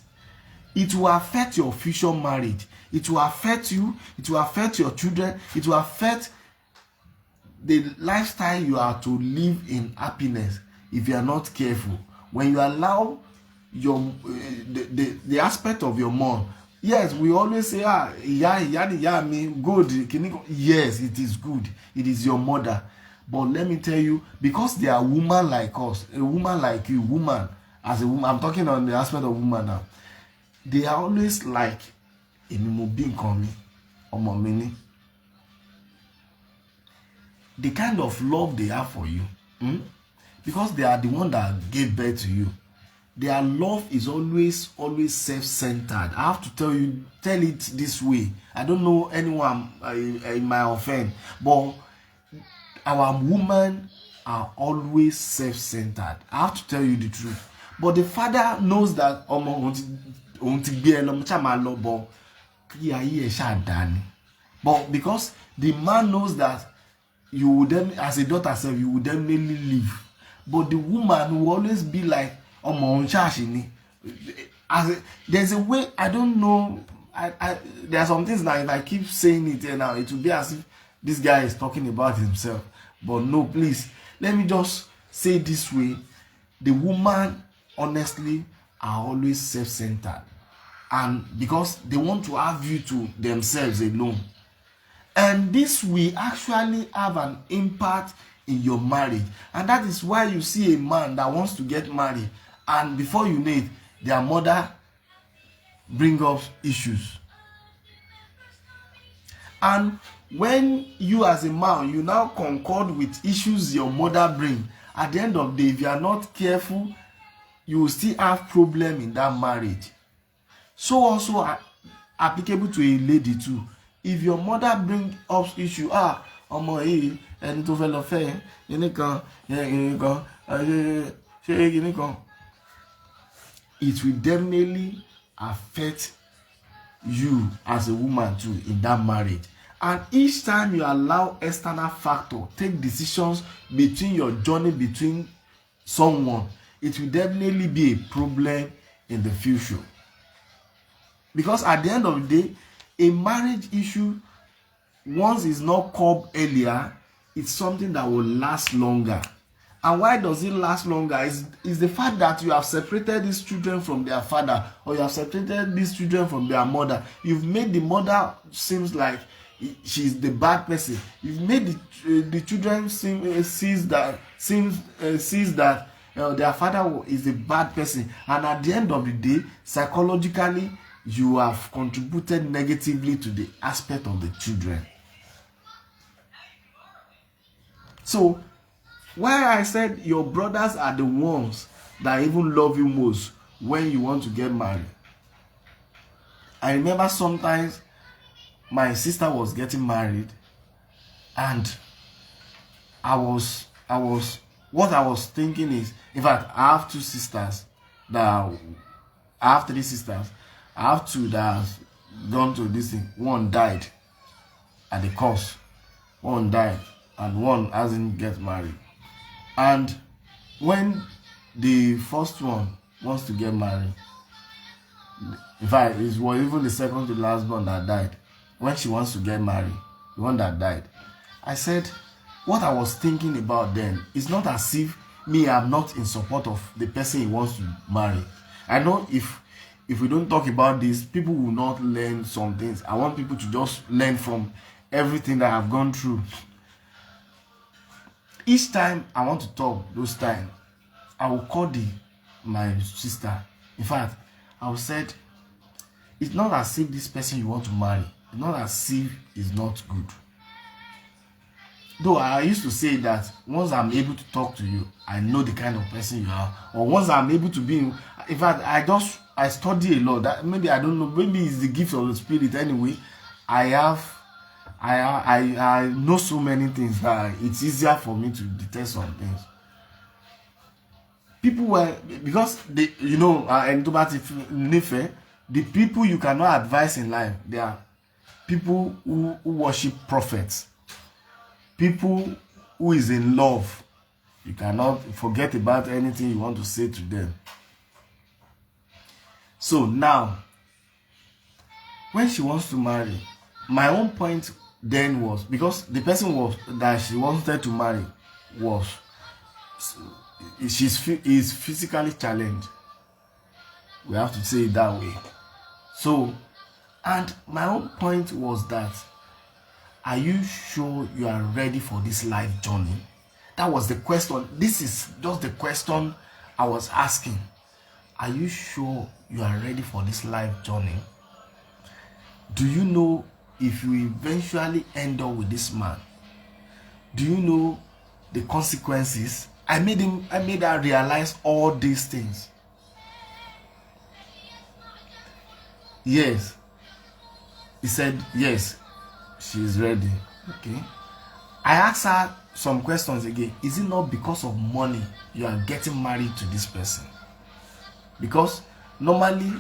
it will affect your future marriage. It will affect you. It will affect your children. It will affect the lifestyle you are to live in happiness if you are not careful. When you allow your the aspect of your mom, yes, we always say, good. Yes, it is good. It is your mother. But let me tell you, because they are women like us, a woman like you, woman, as a woman, I'm talking on the aspect of woman now, they are always like, the kind of love they have for you, because they are the one that gave birth to you. Their love is always self-centered. I have to tell it this way. I don't know anyone in my offense, but our women are always self-centered. I have to tell you the truth. But the father knows that but because the man knows that you would then, as a daughter self, you would definitely leave. But the woman will always be like, there's a way, I don't know, there are some things now, if I keep saying it here now, it will be as if this guy is talking about himself. But no, please, let me just say this way, the woman honestly are always self-centered, and because they want to have you to themselves alone, and this will actually have an impact in your marriage. And that is why you see a man that wants to get married, and before you know it, their mother bring up issues. And when you as a man, you now concord with issues your mother bring, at the end of the day, if you are not careful, you will still have problem in that marriage. So also applicable to a lady too. If your mother bring up issue, ọmọ yìí ẹni tó fẹ́ lọ fẹ́ yẹn kan yẹn kan ṣe yẹn kan, it will definitely affect you as a woman too in that marriage. And each time you allow external factor take decisions between your journey between someone, it will definitely be a problem in the future. Because at the end of the day, a marriage issue, once it's not curbed earlier, it's something that will last longer. And why does it last longer? Is the fact that you have separated these children from their father, or you have separated these children from their mother. You've made the mother seems like she's the bad person. You've made the children sees that their father is a bad person, and at the end of the day, psychologically, you have contributed negatively to the aspect of the children. So, why I said your brothers are the ones that even love you most when you want to get married. I remember sometimes my sister was getting married, and what I was thinking is, in fact, I have three sisters. I have two that have gone to this thing. One died at the course. One died, and one hasn't get married. And when the first one wants to get married, in fact, it was even the second to last one that died. When she wants to get married, the one that died, I said, what I was thinking about then is not as if me, I'm not in support of the person he wants to marry. I know if we don't talk about this, people will not learn some things. I want people to just learn from everything that I've gone through. Each time I want to talk, those times, I will call my sister. In fact, I will said, it's not as if this person you want to marry, it's not as if it's not good. Though I used to say that once I'm able to talk to you, I know the kind of person you are. Or once I'm able to be in fact, I study a lot. That maybe I don't know, maybe it's the gift of the spirit anyway. I know so many things that it's easier for me to detect some things. People were, because they, and the people you cannot advise in life, they are people who worship prophets, people who is in love. You cannot forget about anything you want to say to them. So now, when she wants to marry, my own point then was, because the person that she wanted to marry is physically challenged. We have to say it that way. So, and my own point was that, are you sure you are ready for this life journey? That was the question. This is just the question I was asking. Are you sure you are ready for this life journey? Do you know if you eventually end up with this man? Do you know the consequences? I made her realize all these things. Yes. He said, yes, she is ready. Okay. I asked her some questions again. Is it not because of money you are getting married to this person? Because normally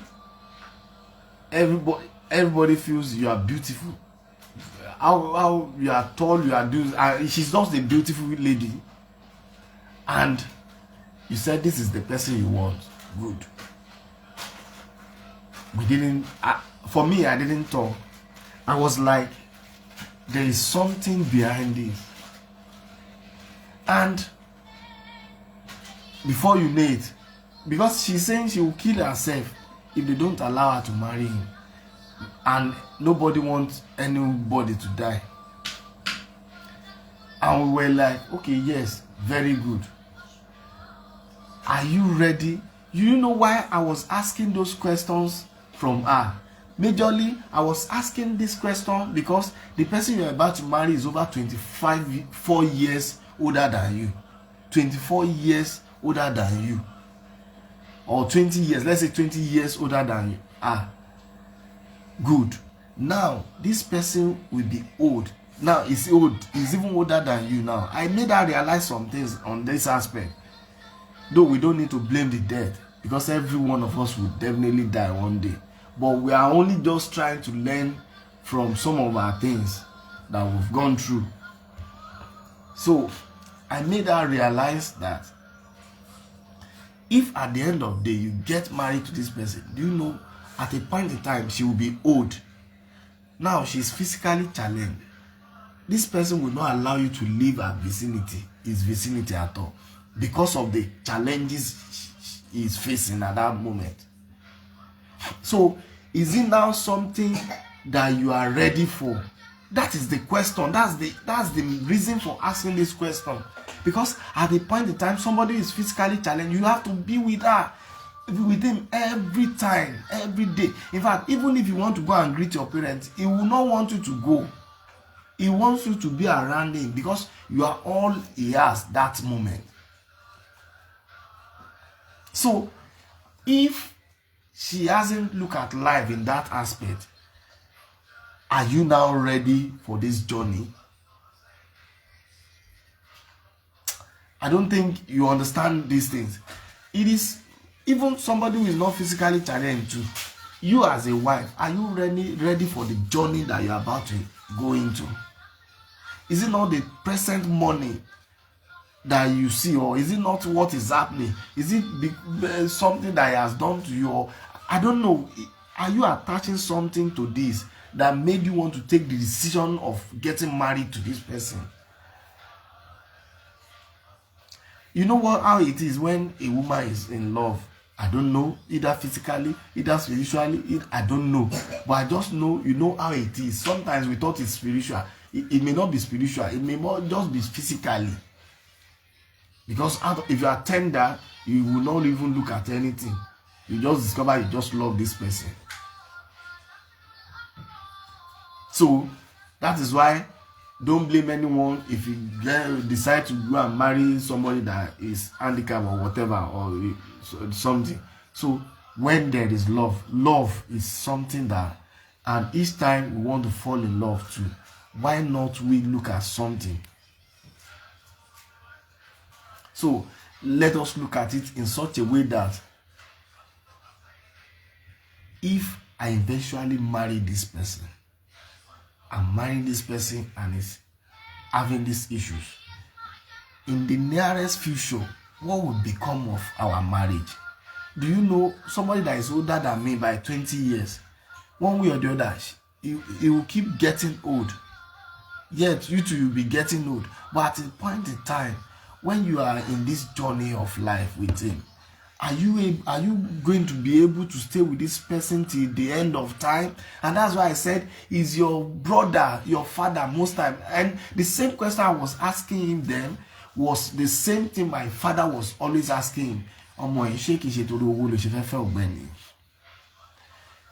everybody feels you are beautiful. How you are tall, you are doing. She's just a beautiful lady, and you said this is the person you want. Good. We didn't. For me, I didn't talk. I was like, there is something behind this. And Before you know it, because she's saying she will kill herself if they don't allow her to marry him, and nobody wants anybody to die. And we were like, okay, yes, very good. Are you ready? You know why I was asking those questions from her? Majorly, I was asking this question because the person you're about to marry is over 4 years older than you. 24 years older than you. Or 20 years, let's say 20 years older than you. Good. Now, this person will be old. Now, he's old. He's even older than you now. I made her realize some things on this aspect. Though we don't need to blame the dead, because every one of us will definitely die one day. But we are only just trying to learn from some of our things that we've gone through. So, I made her realize that if at the end of the day you get married to this person, do you know at a point in time she will be old. Now she's physically challenged. This person will not allow you to leave her vicinity, his vicinity at all, because of the challenges he's facing at that moment. So, is it now something that you are ready for? That is the question. That's the reason for asking this question. Because at the point in time somebody is physically challenged, you have to be with her, with him every time, every day. In fact, even if you want to go and greet your parents, he will not want you to go. He wants you to be around him because you are all he has that moment. So, if she hasn't looked at life in that aspect, are you now ready for this journey? I don't think you understand these things. It is even somebody who is not physically challenged too. You as a wife, are you ready for the journey that you're about to go into? Is it not the present money that you see, or is it not what is happening? Is it something that he has done to you? Or I don't know. Are you attaching something to this that made you want to take the decision of getting married to this person? You know how it is when a woman is in love. I don't know, either physically, either spiritually, I don't know. But I just know, you know how it is. Sometimes we thought it's spiritual. It may not be spiritual. It may just be physically. Because if you are tender, you will not even look at anything. You just discover you just love this person. So, that is why don't blame anyone if you decide to go and marry somebody that is handicapped or whatever, or something. So, when there is love is something that, and each time we want to fall in love too, why not we look at something? So, let us look at it in such a way that if I eventually marry this person, I'm marrying this person and is having these issues, in the nearest future, what will become of our marriage? Do you know somebody that is older than me by 20 years, one way or the other, he will keep getting old. Yet you too will be getting old. But at a point in time, when you are in this journey of life with him, are you going to be able to stay with this person till the end of time? And that's why I said, is your brother your father most time? And the same question I was asking him then was the same thing my father was always asking him. Ọmọ yìí ṣé kìí ṣe torí owó ló ṣe fẹ́ fẹ́ ọ̀gbẹ́ni?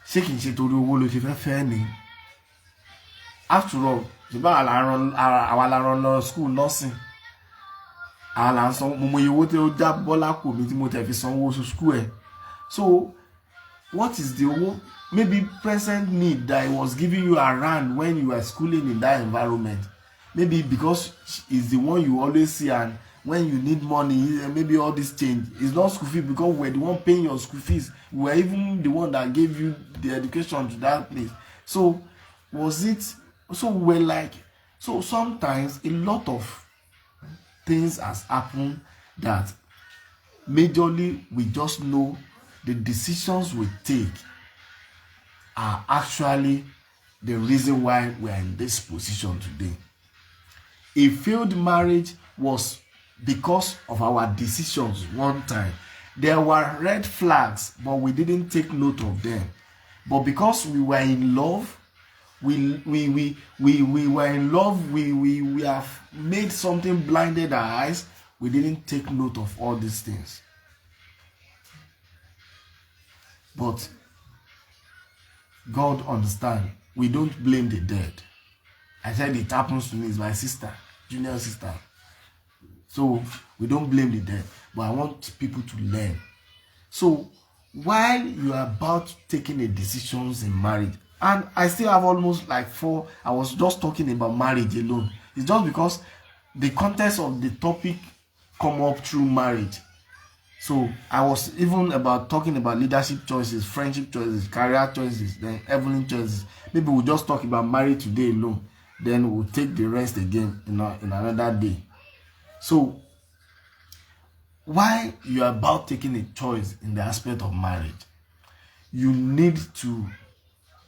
Ṣé kìí ṣe torí owó ló ṣe fẹ́ fẹ́ ni? After all, ṣùgbọ́n àwa la rán lọ school nursing. Àwa la ń san mo iye owó tí ó já bọ́lá kò mi tí mo tẹ̀ fi sanwó school ẹ̀. So, what is the maybe present need that he was giving you around when you were schooling in that environment? Maybe because it's the one you always see, and when you need money, maybe all this change. It's not school fees because we're the one paying your school fees. We're even the one that gave you the education to that place. So, was it? So we're like, so sometimes a lot of things has happened that majorly we just know the decisions we take are actually the reason why we are in this position today. A failed marriage was because of our decisions one time. There were red flags, but we didn't take note of them. But because we were in love, we were in love, we have made something blinded our eyes. We didn't take note of all these things. But God understands. We don't blame the dead. I said it happens to me. It's my sister, junior sister. So we don't blame the dead. But I want people to learn. So while you are about taking the decisions in marriage, and I still have almost like 4, I was just talking about marriage alone. It's just because the context of the topic come up through marriage. So I was even about talking about leadership choices, friendship choices, career choices, then heavenly choices. Maybe we'll just talk about marriage today alone. Then we'll take the rest again in another day. So while you are about taking a choice in the aspect of marriage, you need to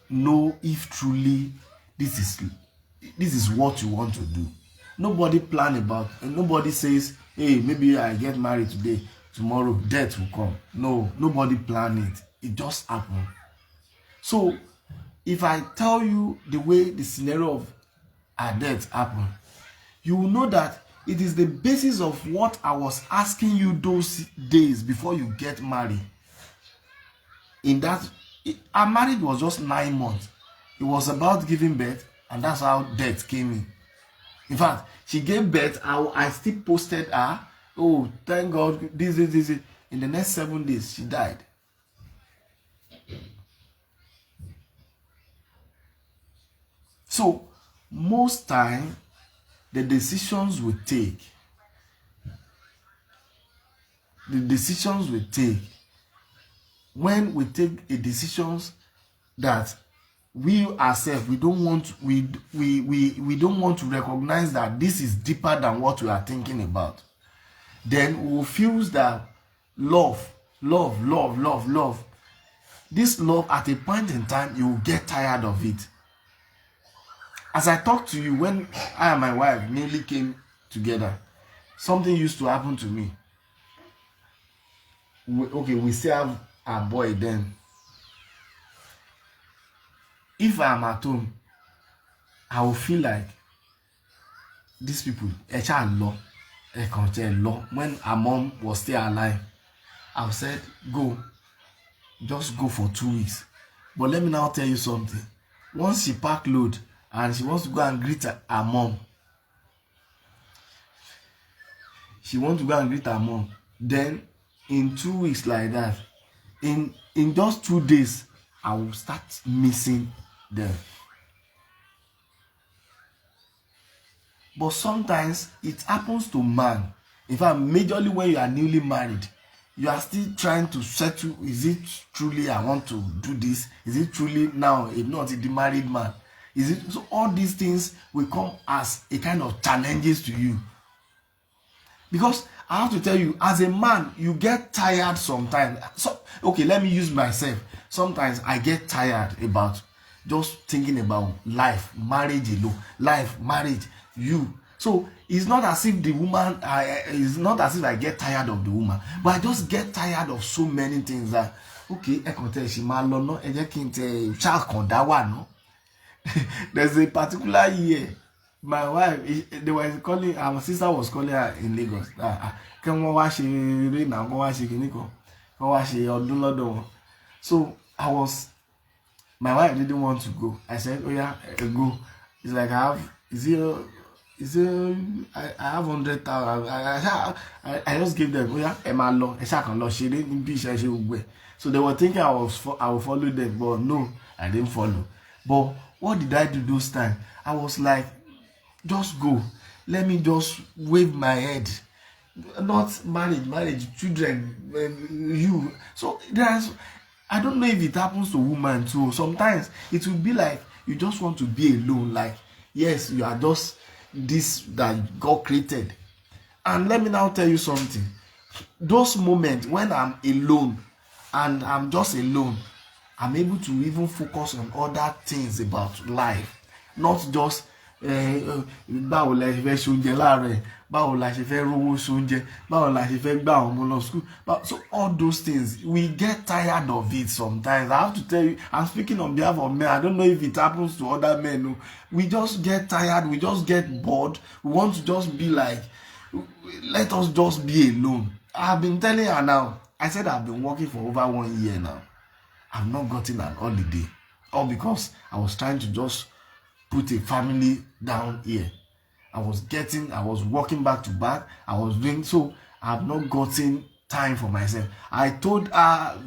know if truly this is what you want to do. Nobody plan about, and nobody says, hey, maybe I get married today, tomorrow death will come. No, nobody plan it. It just happened. So if I tell you the way the scenario of our death happened, you will know that it is the basis of what I was asking you those days before you get married. In that, our marriage was just 9 months. It was about giving birth, and that's how death came in. In fact, she gave birth. I still posted her. Oh, thank God. This. In the next 7 days, she died. So, most time, the decisions we take, when we take a decisions that we ourselves, we don't want to recognize that this is deeper than what we are thinking about, then we will feel that love, this love, at a point in time, you will get tired of it. As I talked to you, when I and my wife nearly came together, something used to happen to me. We still have our boy then. If I am at home, I will feel like these people, when our mom was still alive, I said, just go for 2 weeks. But let me now tell you something. Once she pack load and she wants to go and greet her mom, then in 2 weeks like that, in just 2 days, I will start missing them. But sometimes it happens to man. In fact, majorly when you are newly married, you are still trying to settle. Is it truly I want to do this? Is it truly now not the married man? Is it? So all these things will come as a kind of challenges to you. Because I have to tell you, as a man, you get tired sometimes. So, okay, let me use myself. Sometimes I get tired about just thinking about life, marriage alone, you. So it's not as if the woman, it's not as if I get tired of the woman, but I just get tired of so many things that, okay, there's a particular year, my wife, they were calling, our sister was calling her in Lagos. So my wife didn't want to go. I said, oh yeah, go. It's like I have 100,000. I just gave them, oh yeah, so they were thinking I will follow them, but no, I didn't follow. But what did I do those times? I was like, just go. Let me just wave my head. Not marriage, children, you. So I don't know if it happens to women too. Sometimes it will be like you just want to be alone. Like, yes, you are just this that God created. And let me now tell you something. Those moments when I'm alone and I'm just alone, I'm able to even focus on other things about life. Not just báwo la ṣe fẹ́ rówó sóúnjẹ, báwo la ṣe fẹ́ gbà àwọn ọmọ lọ school. So all those things, we get tired of it sometimes. I have to tell you, I'm speaking on behalf of men. I don't know if it happens to other men. No. We just get tired, we just get bored. We want to just be like, let us just be alone. I've been telling her now, I said I've been working for over 1 year now. I've not gotten an holiday. All because I was trying to just put a family down here. I was working back to back. I was doing so. I've not gotten time for myself. I told her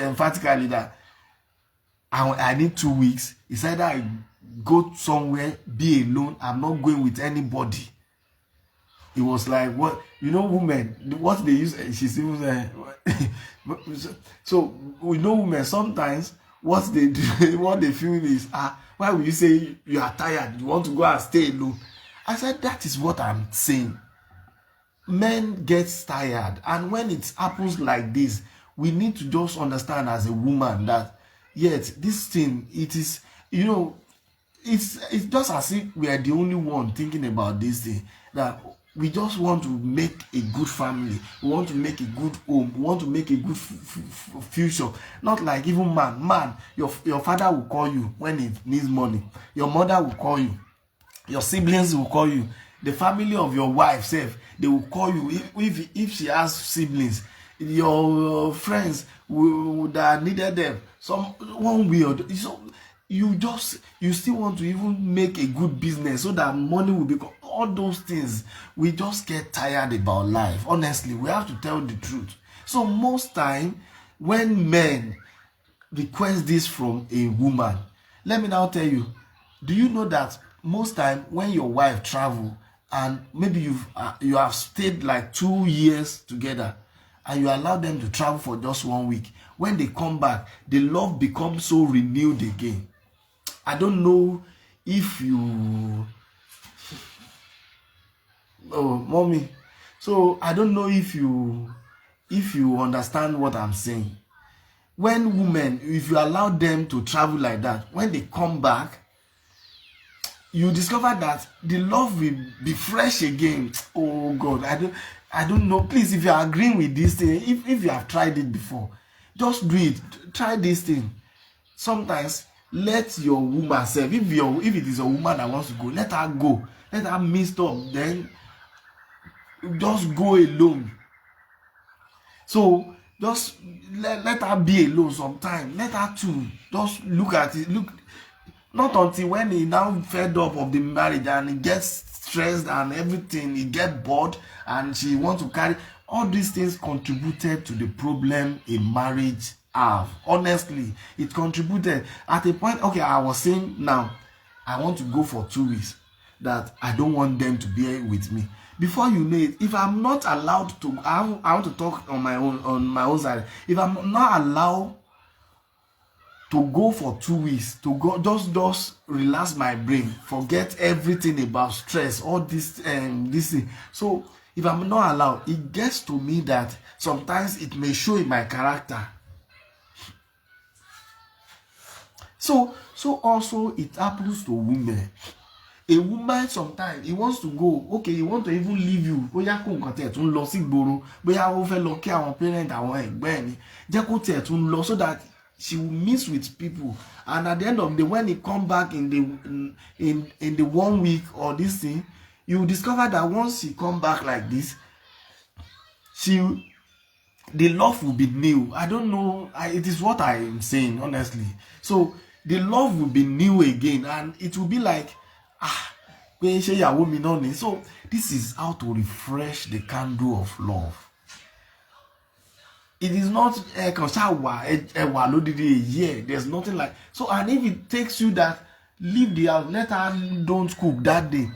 emphatically that I need 2 weeks. It's either I go somewhere, be alone. I'm not going with anybody. It was like, what, you know, women, what they use, she's even saying, so we know women, sometimes what they do, what they feel is, why will you say you are tired, you want to go and stay alone? I said, that is what I'm saying. Men get tired, and when it happens like this, we need to just understand as a woman that, yet this thing, it is, you know, it's just as if we are the only one thinking about this thing, that we just want to make a good family, we want to make a good home, we want to make a good future. Not like even man, your father will call you when he needs money, your mother will call you, your siblings will call you, the family of your wife self, they will call you if she has siblings, your friends that needed them, some one way or so. You still want to even make a good business so that money will become, all those things. We just get tired about life. Honestly, we have to tell the truth. So most time when men request this from a woman, let me now tell you, do you know that most time when your wife travel and maybe you have stayed like 2 years together and you allow them to travel for just 1 week, when they come back, the love becomes so renewed again. I don't know if you, mommy, so I don't know if you understand what I'm saying. When women, if you allow them to travel like that, when they come back, you discover that the love will be fresh again. Oh God, I don't know. Please, if you are agreeing with this thing, if you have tried it before, just do it. Try this thing. Sometimes let your woman self, if it is a woman that wants to go, let her go. Let her mix up. Then just go alone. So just let her be alone sometime. Let her too just look at it. Look, not until when he now fed up of the marriage and he gets stressed and everything, he get bored and she wants to carry. All these things contributed to the problem in marriage have. Honestly, it contributed at a point. Okay, I was saying now I want to go for 2 weeks, that I don't want them to be with me. Before you know it, if I'm not allowed to, I want to talk on my own side. If I'm not allowed to go for 2 weeks, to go just relax my brain, forget everything about stress, all this thing. So if I'm not allowed, it gets to me that sometimes it may show in my character. So also it happens to women. A woman sometimes he wants to go, okay, he want to even leave you. Bóyá kó nǹkan tẹ̀ tún lọ sí gboro, bóyá ó fẹ́ lọ kí àwọn parent àwọn ẹ̀gbẹ́ ni, jẹ́ kó tẹ̀ tún lọ so that she will mix with people, and at the end of the day, when he come back in the 1 week or this thing, you discover that once he come back like this, the love will be new. I don't know, it is what I am saying honestly. So the love will be new again, and it will be like, so this is how to refresh the candle of love. It is not there's nothing like so. And if it takes you that, leave the house, let her don't cook that day.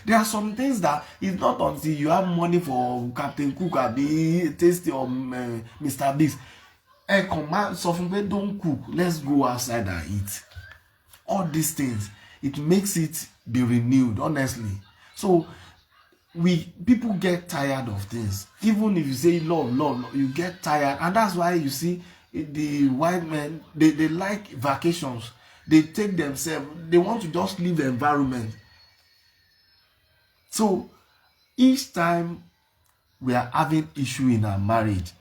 There are some things that it's not until you have money for Captain Cook or be Tasty or Mr. Biggs. Command something, don't cook, let's go outside and eat. All these things, it makes it be renewed, honestly. So people get tired of things. Even if you say love, you get tired, and that's why you see the white men, they like vacations. They take themselves, they want to just leave the environment. So each time we are having issue in our marriage,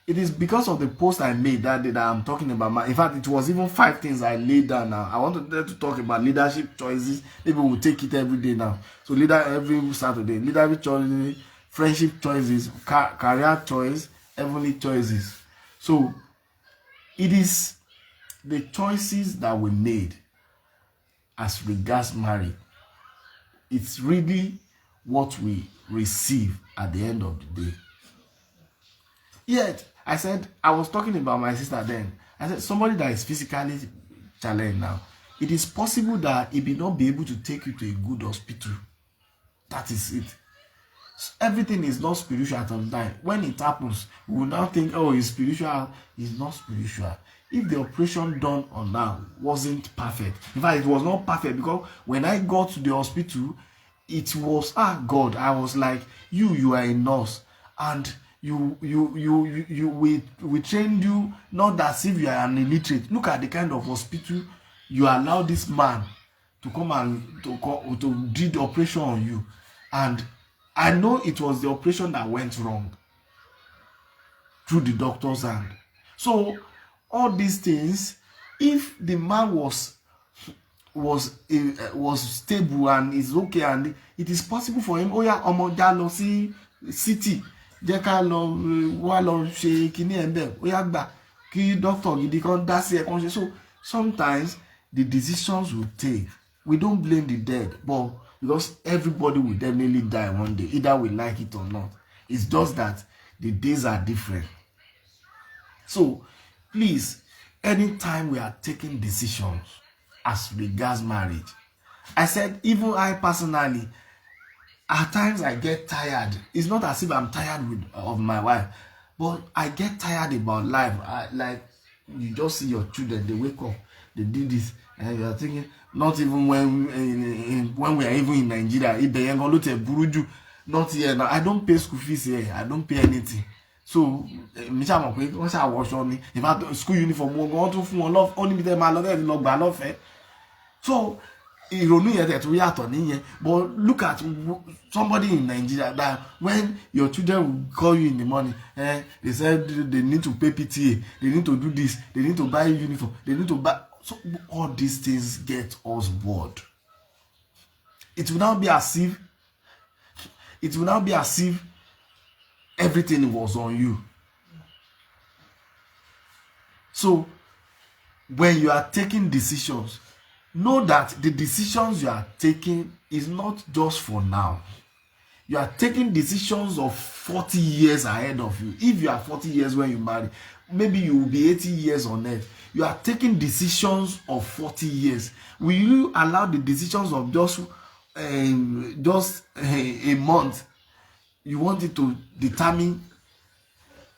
it is because of the post I made that day that I'm talking about. In fact, it was even 5 things I laid down now. I wanted to talk about leadership choices. Maybe we'll take it every day now. So every Saturday, leadership choices, friendship choices, career choice, heavenly choices. So it is the choices that we made as regards marriage. It's really what we receive at the end of the day. Yet, I said, I was talking about my sister then. I said, somebody that is physically challenged now, it is possible that he may not be able to take you to a good hospital. That is it. Everything is not spiritual at all time. When it happens, we will now think, oh, it's spiritual. It's not spiritual. If the operation done on now wasn't perfect, in fact, it was not perfect, because when I got to the hospital, it was, God, I was like, you are a nurse, and we trained you not as if you are an illiterate. Look at the kind of hospital you allow this man to come and to do the operation on you. And I know it was the operation that went wrong through the doctor's hand. So all these things, if the man was stable and is okay, and it is possible for him, ọmọ já lọ sí city, jẹ́ ká lọ wá lọ ṣe kíní ẹ̀ bẹ́ẹ̀, gbà kí doctor gidi kan dá sí ẹ̀ kan ṣe. So sometimes the decisions we take, we don't blame the dead, but because everybody will definitely die one day, either we like it or not. It's just that the days are different. So please, anytime we are taking decisions as regards marriage, I said, even I personally, at times I get tired. It's not as if I'm tired of my wife, but I get tired about life. Like, you just see your children, they wake up, they do this, and you are thinking, not even when we are even in Nigeria, if they ain't gonna buruju, not here now. I don't pay school fees here. I don't pay anything. So, in fact, school uniform, we're going to fún wọn love, only them my love, so ìrònú yẹn tẹ̀ tó yàtọ̀ nìyẹn. But look at somebody in Nigeria that when your children will call you in the morning, they said they need to pay PTA, they need to do this, they need to buy uniform, they need to buy. So all these things get us bored. It will now be as if everything was on you. So when you are taking decisions, know that the decisions you are taking is not just for now. You are taking decisions of 40 years ahead of you. If you are 40 years when you marry, maybe you will be 80 years on earth. You are taking decisions of 40 years. Will you allow the decisions of just a month? You want it to determine,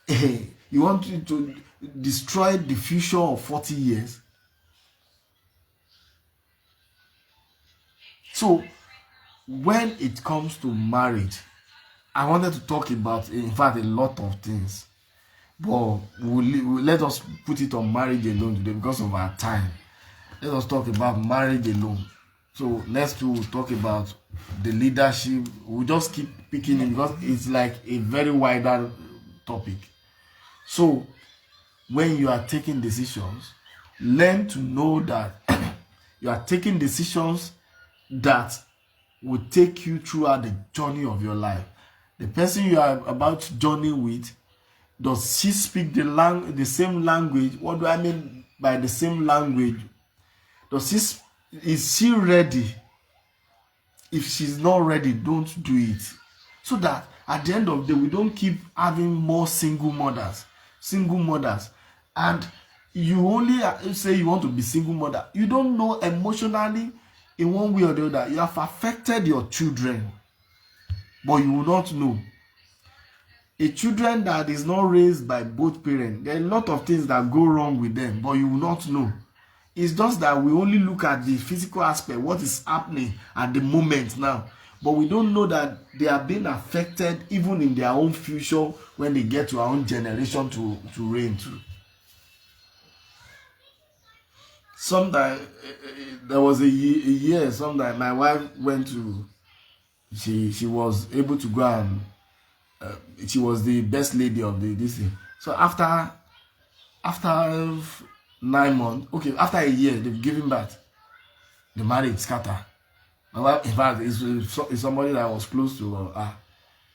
you want it to destroy the future of 40 years? So when it comes to marriage, I wanted to talk about, in fact, a lot of things, but let us put it on marriage alone today because of our time. Let us talk about marriage alone. So next we'll talk about the leadership. We'll just keep picking it because it's like a very wider topic. So when you are taking decisions, learn to know that you are taking decisions that will take you throughout the journey of your life. The person you are about to journey with, does she speak the same language? What do I mean by the same language? Is she ready? If she's not ready, don't do it. So that at the end of the day, we don't keep having more single mothers. And you only say you want to be single mother. You don't know emotionally, in one way or the other, you have affected your children, but you will not know. A children that is not raised by both parents, there are a lot of things that go wrong with them, but you will not know. It's just that we only look at the physical aspect, what is happening at the moment now, but we don't know that they are being affected even in their own future when they get to our own generation to reign to. Sometime there was a year. Sometime my wife went to. She was able to go and she was the best lady of this thing. So after 9 months, okay, after a year, they've given birth. The marriage scatter. My wife, in fact, is somebody that was close to her.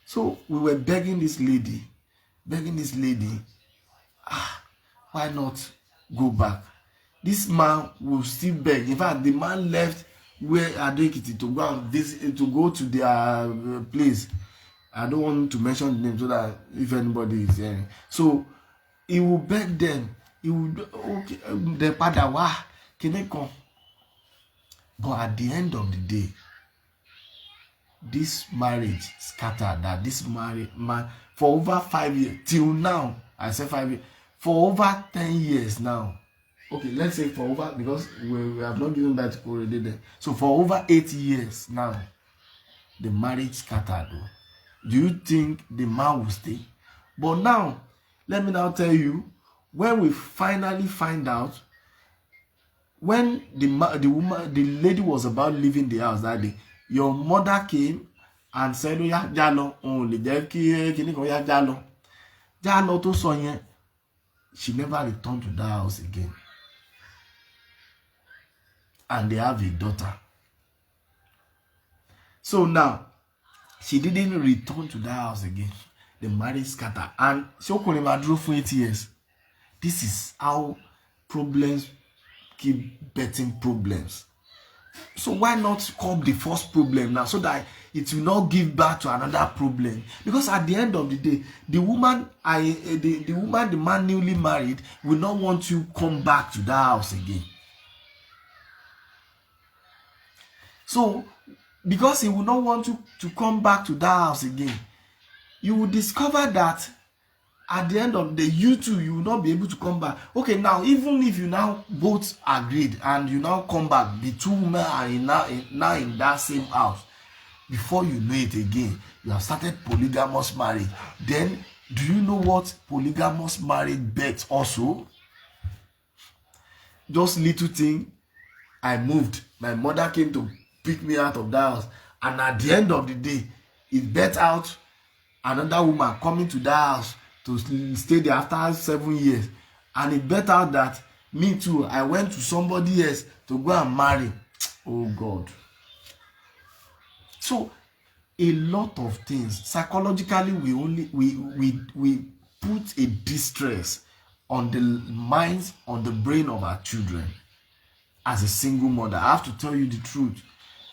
So we were begging this lady, why not go back? This man will still beg. In fact, the man left where Adekiti to go and visit, to go to their place. I don't want to mention the name so that if anybody is hearing. So he will beg them. He will, okay, the father, wah, can they come? But at the end of the day, this marriage scattered. That this marriage man for over 5 years till now. I said 5 years. For over 10 years now. Okay, let's say for over, because we have not given birth to already there. So for over 8 years now, the marriage scattered. Do you think the man will stay? But now, let me now tell you, when we finally find out, when the lady was about leaving the house that day, your mother came and said, "Oh yeah, jalo, only jalo to Sonia." She never returned to that house again. And they have a daughter. So now, she didn't return to that house again. The marriage scattered. And she only drove for 8 years. This is how problems keep betting problems. So why not curb the first problem now, so that it will not give birth to another problem? Because at the end of the day, the man newly married will not want to come back to that house again. So because he will not want to come back to that house again, you will discover that at the end of the day, you will not be able to come back. Okay, now even if you now both agreed and you now come back, the two men are now in that same house. Before you know it again, you have started polygamous marriage. Then, do you know what polygamous marriage bets also? Just little thing, I moved. My mother came to pick me out of that house, and at the end of the day, it bet out another woman coming to that house to stay there after 7 years, and it bet out that me too, I went to somebody else to go and marry. Oh God. So a lot of things psychologically, we put a distress on the minds, on the brain of our children. As a single mother, I have to tell you the truth.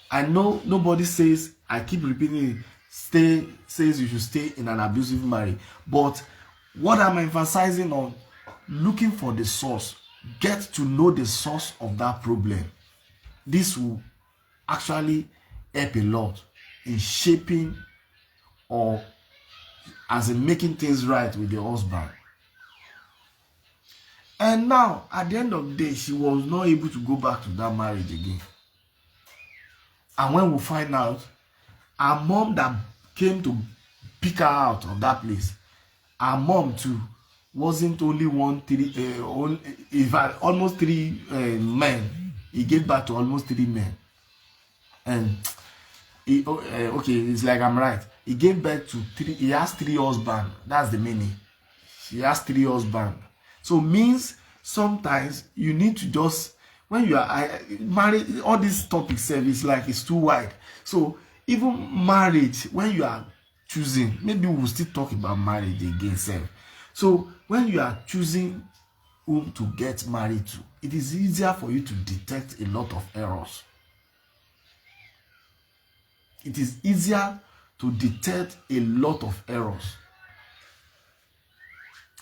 I know nobody says, I keep repeating it, says you should stay in an abusive marriage, but what I'm emphasizing on, looking for the source, get to know the source of that problem. This will actually help a lot in shaping, or as in making things right with the husband. And now, at the end of the day, she was not able to go back to that marriage again. And when we find out, our mom that came to pick her out of that place, our mom too wasn't only almost three men. He gave birth to almost 3 men. And okay, it's like I'm right. He gave birth to 3. He has 3 husbands. That's the meaning. He has 3 husbands. So means sometimes you need to just, when you are married, all these topics is like it's too wide. So even marriage, when you are choosing, maybe we'll still talk about marriage again, sir. So when you are choosing whom to get married to, it is easier for you to detect a lot of errors. It is easier to detect a lot of errors.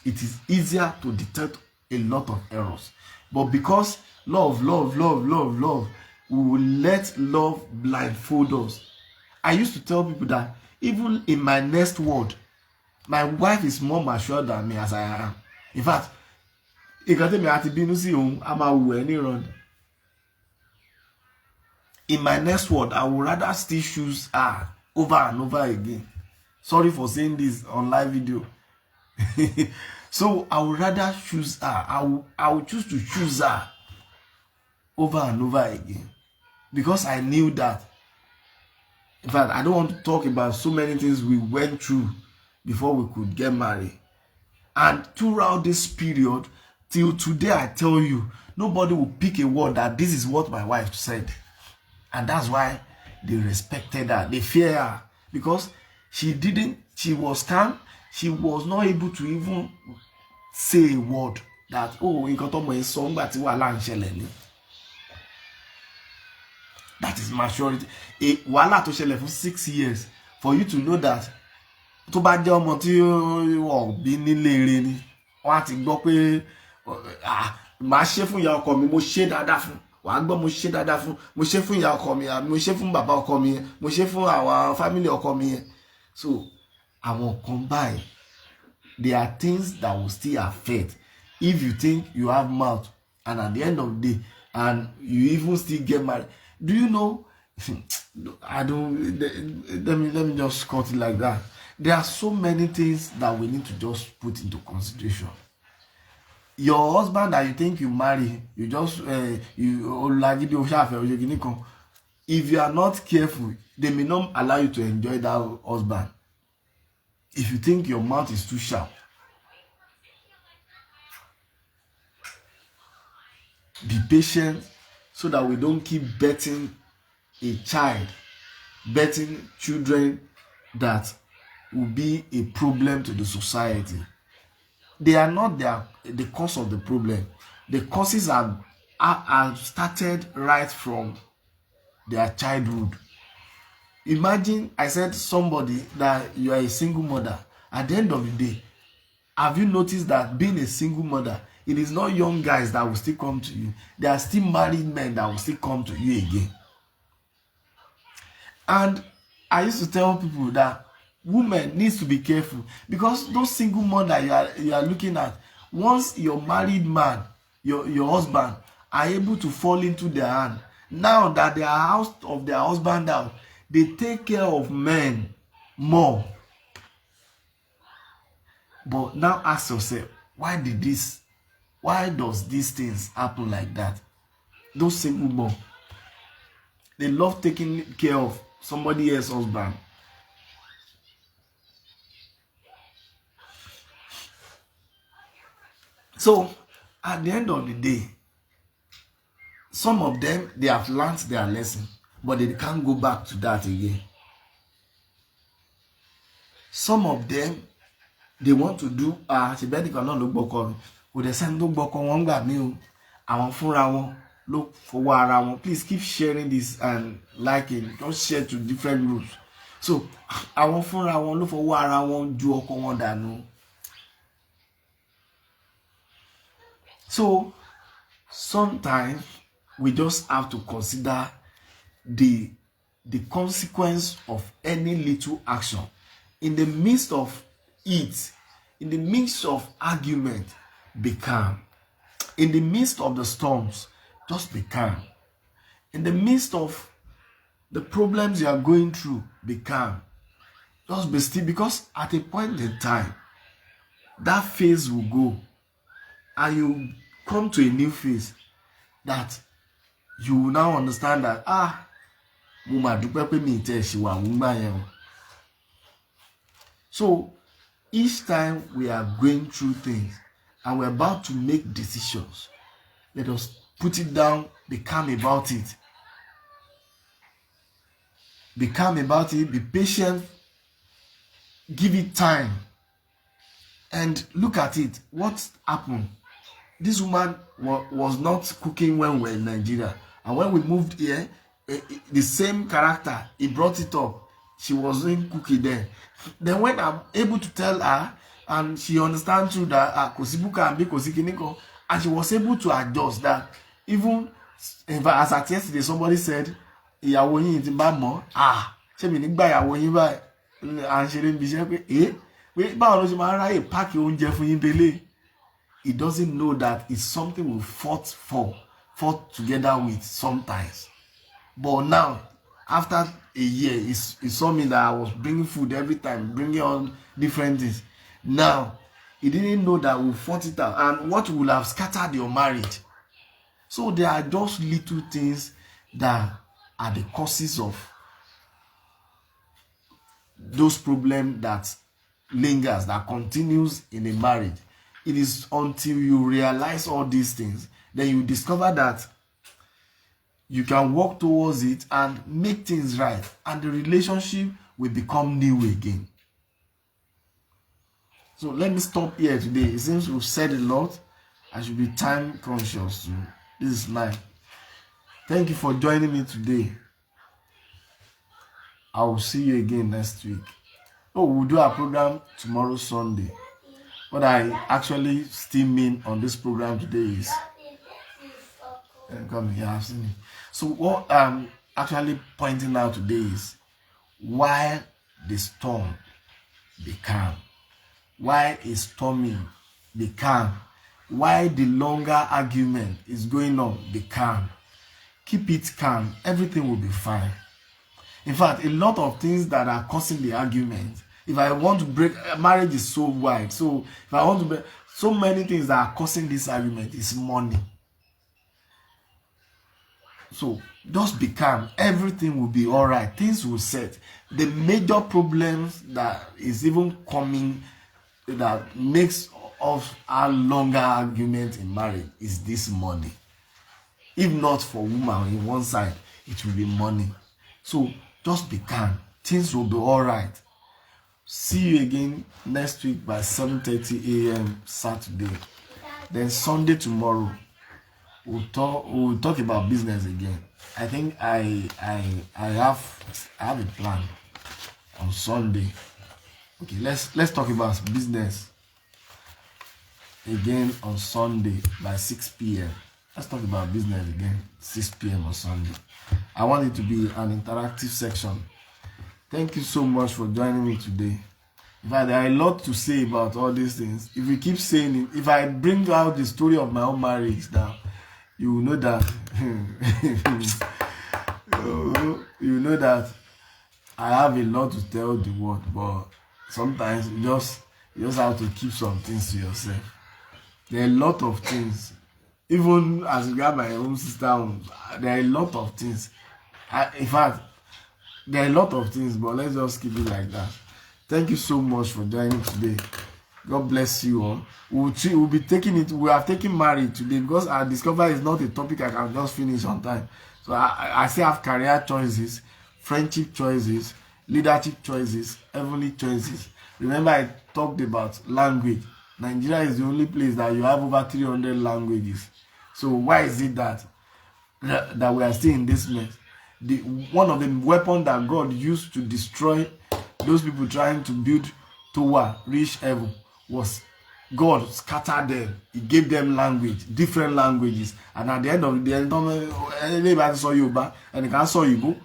It is easier to detect a lot of errors. But because love, we will let love blindfold us. I used to tell people that even in my next word, my wife is more mature than me as I am. In fact, in my next word, I would rather still choose her over and over again. Sorry for saying this on live video. So I would rather choose her. I will choose to choose her over and over again, because I knew that. In fact, I don't want to talk about so many things we went through before we could get married. And throughout this period, till today, I tell you, nobody will pick a word that this is what my wife said. And that's why they respected her. They fear her. Because she was calm. She was not able to even say a word that, oh, nǹkan tó mọ̀ ẹ́ sọ nígbà tí wàhálà ń ṣẹlẹ̀ ni. That is maturity. Wàhálà tó ṣẹlẹ̀ for 6 years, for you to know that tó bá jẹ́ ọmọ tí wọ́n bí nílé ire ni, wọ́n á ti gbọ́ pé màá ṣe fún ìyá ọkọ mi, mo ṣe dáadáa fún. Wàá gbọ́ mo ṣe dáadáa fún, mo ṣe fún ìyá ọkọ mi, mo ṣe fún bàbá ọkọ mi yẹn, mo ṣe fún àwọn family ọkọ mi yẹn. So àwọn kan báyìí, there are things that will still affect if you think you have mouth and at the end of the day and you even still get married. Do you know? Let me just cut it like that. There are so many things that we need to just put into consideration. Your husband that you think you marry, you just if you are not careful, they may not allow you to enjoy that husband. If you think your mouth is too sharp. Be patient so that we don't keep birthing children that will be a problem to the society. They are not the cause of the problem. The causes are started right from their childhood. Imagine I said somebody that you are a single mother. At the end of the day, have you noticed that being a single mother, it is not young guys that will still come to you. There are still married men that will still come to you again. And I used to tell people that women needs to be careful, because those single mothers you are looking at, once your married man, your husband, are able to fall into their hand, now that they are out of their husband out, they take care of men more. But now ask yourself, why does these things happen like that? Those single moms, they love taking care of somebody else's husband. So at the end of the day, some of them, they have learned their lesson, but they can't go back to that again. Some of them, they want to do ṣe bẹ́ẹ̀ nìkan náà ló gbọ́kọ mi, kò dẹ̀ sẹ́ni tó gbọ́kọ wọn gbà mí o, àwọn fúnra wọn ló fọwọ́ ara wọn. Please keep sharing this and liking, just share to different groups. So àwọn fúnra wọn ló fọwọ́ ara wọn ju ọkọ wọn dànù. So sometimes we just have to consider the consequence of any little action. In the midst of it, in the midst of argument, be calm. In the midst of the storms, just be calm. In the midst of the problems you are going through, be calm. Just be still, because at a point in time, that phase will go and you come to a new phase that you will now understand that mo ma dúpẹ́ pé mi tẹ́ ṣì wà nígbà yẹn o. So each time we are going through things and we're about to make decisions, let us put it down, be calm about it. Be calm about it, be patient, give it time, and look at it. What happened? This woman was not cooking when we were in Nigeria, and when we moved here, the same character, he brought it up. She wasn't cooking then. Then when I'm able to tell her, and she understands through that kosibuka and be kosikiniko, and she was able to adjust that. Even as at yesterday, somebody said, ìyàwó yín ti bá mọ̀, ṣé mi nígbà ìyàwó yín báyìí, à ń ṣeré níbi iṣẹ́ pé báwo ló ṣe máa ń ráyè páàkì oúnjẹ fún yín délé. He doesn't know that it's something we fought together with sometimes. But now, after a year, he saw me that I was bringing food every time, bringing on different things. Now, he didn't know that we fought it out, and what would have scattered your marriage. So there are just little things that are the causes of those problems that lingers, that continues in a marriage. It is until you realize all these things, then you discover that you can work towards it and make things right, and the relationship will become new again. So let me stop here today. It seems we've said a lot. I should be time conscious too. This is 9. Thank you for joining me today. I will see you again next week. Oh, we'll do our program tomorrow, Sunday. What I actually still mean on this program today is come here, I've seen it. So what I'm actually pointing out today is why the storm be calm. Why is storming be calm? Why the longer argument is going on be calm? Keep it calm. Everything will be fine. In fact, a lot of things that are causing the argument, if I want to break, marriage is so wide. So if I want to break, so many things that are causing this argument is money. So just be calm. Everything will be all right. Things will set. The major problems that is even coming that makes of a longer argument in marriage is this money. If not for woman on one side, it will be money. So just be calm. Things will be all right. See you again next week by 7:30 a.m. Saturday. Then Sunday tomorrow, we'll talk about business again. I think I have a plan on Sunday. Okay, let's talk about business again on Sunday by 6 p.m. Let's talk about business again 6 p.m. on Sunday. I want it to be an interactive section. Thank you so much for joining me today. In fact, there are a lot to say about all these things. If we keep saying it, if I bring out the story of my own marriage now, you will know that you know that I have a lot to tell the world, but sometimes you just have to keep some things to yourself. There are a lot of things. Even as regards my own sister, there are a lot of things. In fact, there are a lot of things, but let's just keep it like that. Thank you so much for joining today. God bless you all. We'll be taking it. We are taking marriage today because I discovered it's not a topic I can just finish on time. So I still have career choices, friendship choices, leadership choices, heavenly choices. Remember, I talked about language. Nigeria is the only place that you have over 300 languages. So why is it that we are still in this mess? One of the weapons that God used to destroy those people trying to build Tower, reach heaven, was God scattered them. He gave them language, different languages. And at the end of the day, everybody saw Yoruba and they can saw Igbo.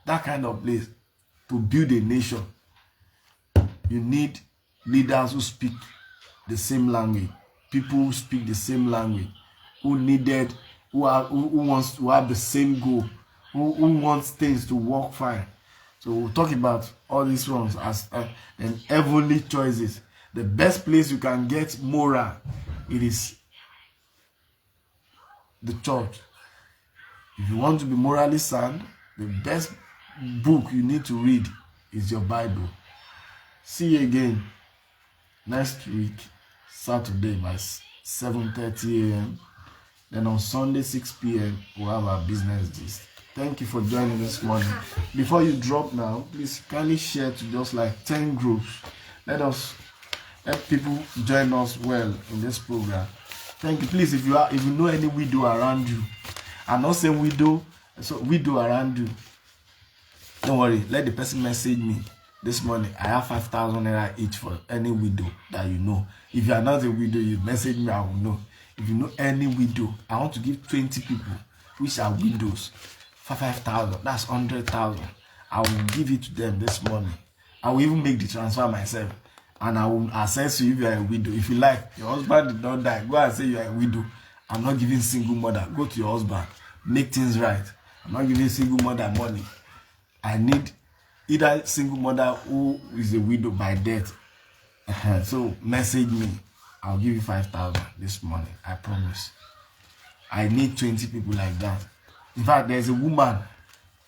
That kind of place. To build a nation, you need leaders who speak the same language, people who speak the same language, who wants to have the same goal, who wants things to work fine. So we'll talk about all these ones as and heavenly choices. The best place you can get moral, it is the church. If you want to be morally sound, the best book you need to read is your Bible. See you again next week, Saturday by 7:30 a.m. Then on Sunday 6 p.m. we'll have our business gist. Thank you for joining this morning. Before you drop now, please kindly share to just like 10 groups. Let people join us well in this program. Thank you. Please, if you know any widow around you, I'm not saying widow, so widow around you, don't worry, let the person message me this morning. I have 5,000 naira each for any widow that you know. If you are not a widow, you message me, I will know. If you know any widow, I want to give 20 people which are widows for 5,000. That's 100,000. I will give it to them this morning. I will even make the transfer myself, and I will assess you if you are a widow. If you like, your husband did not die, go and say you are a widow. I'm not giving single mother. Go to your husband, make things right. I'm not giving single mother money. I need either single mother who is a widow by death. So message me. I'll give you 5,000 this morning. I promise. I need 20 people like that. In fact, there's a woman.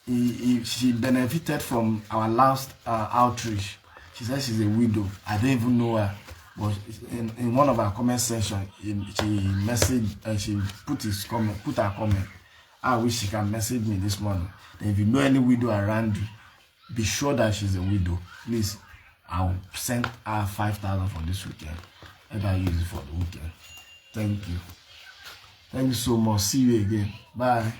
She benefited from our last outreach. She said she's a widow. I don't even know her, but in one of our comment section, she messaged. She put her comment. I wish she can message me this morning. Then if you know any widow around you, be sure that she's a widow. Please, I'll send her 5,000 for this weekend. And I use it for the weekend. Thank you. Thank you so much. See you again. Bye.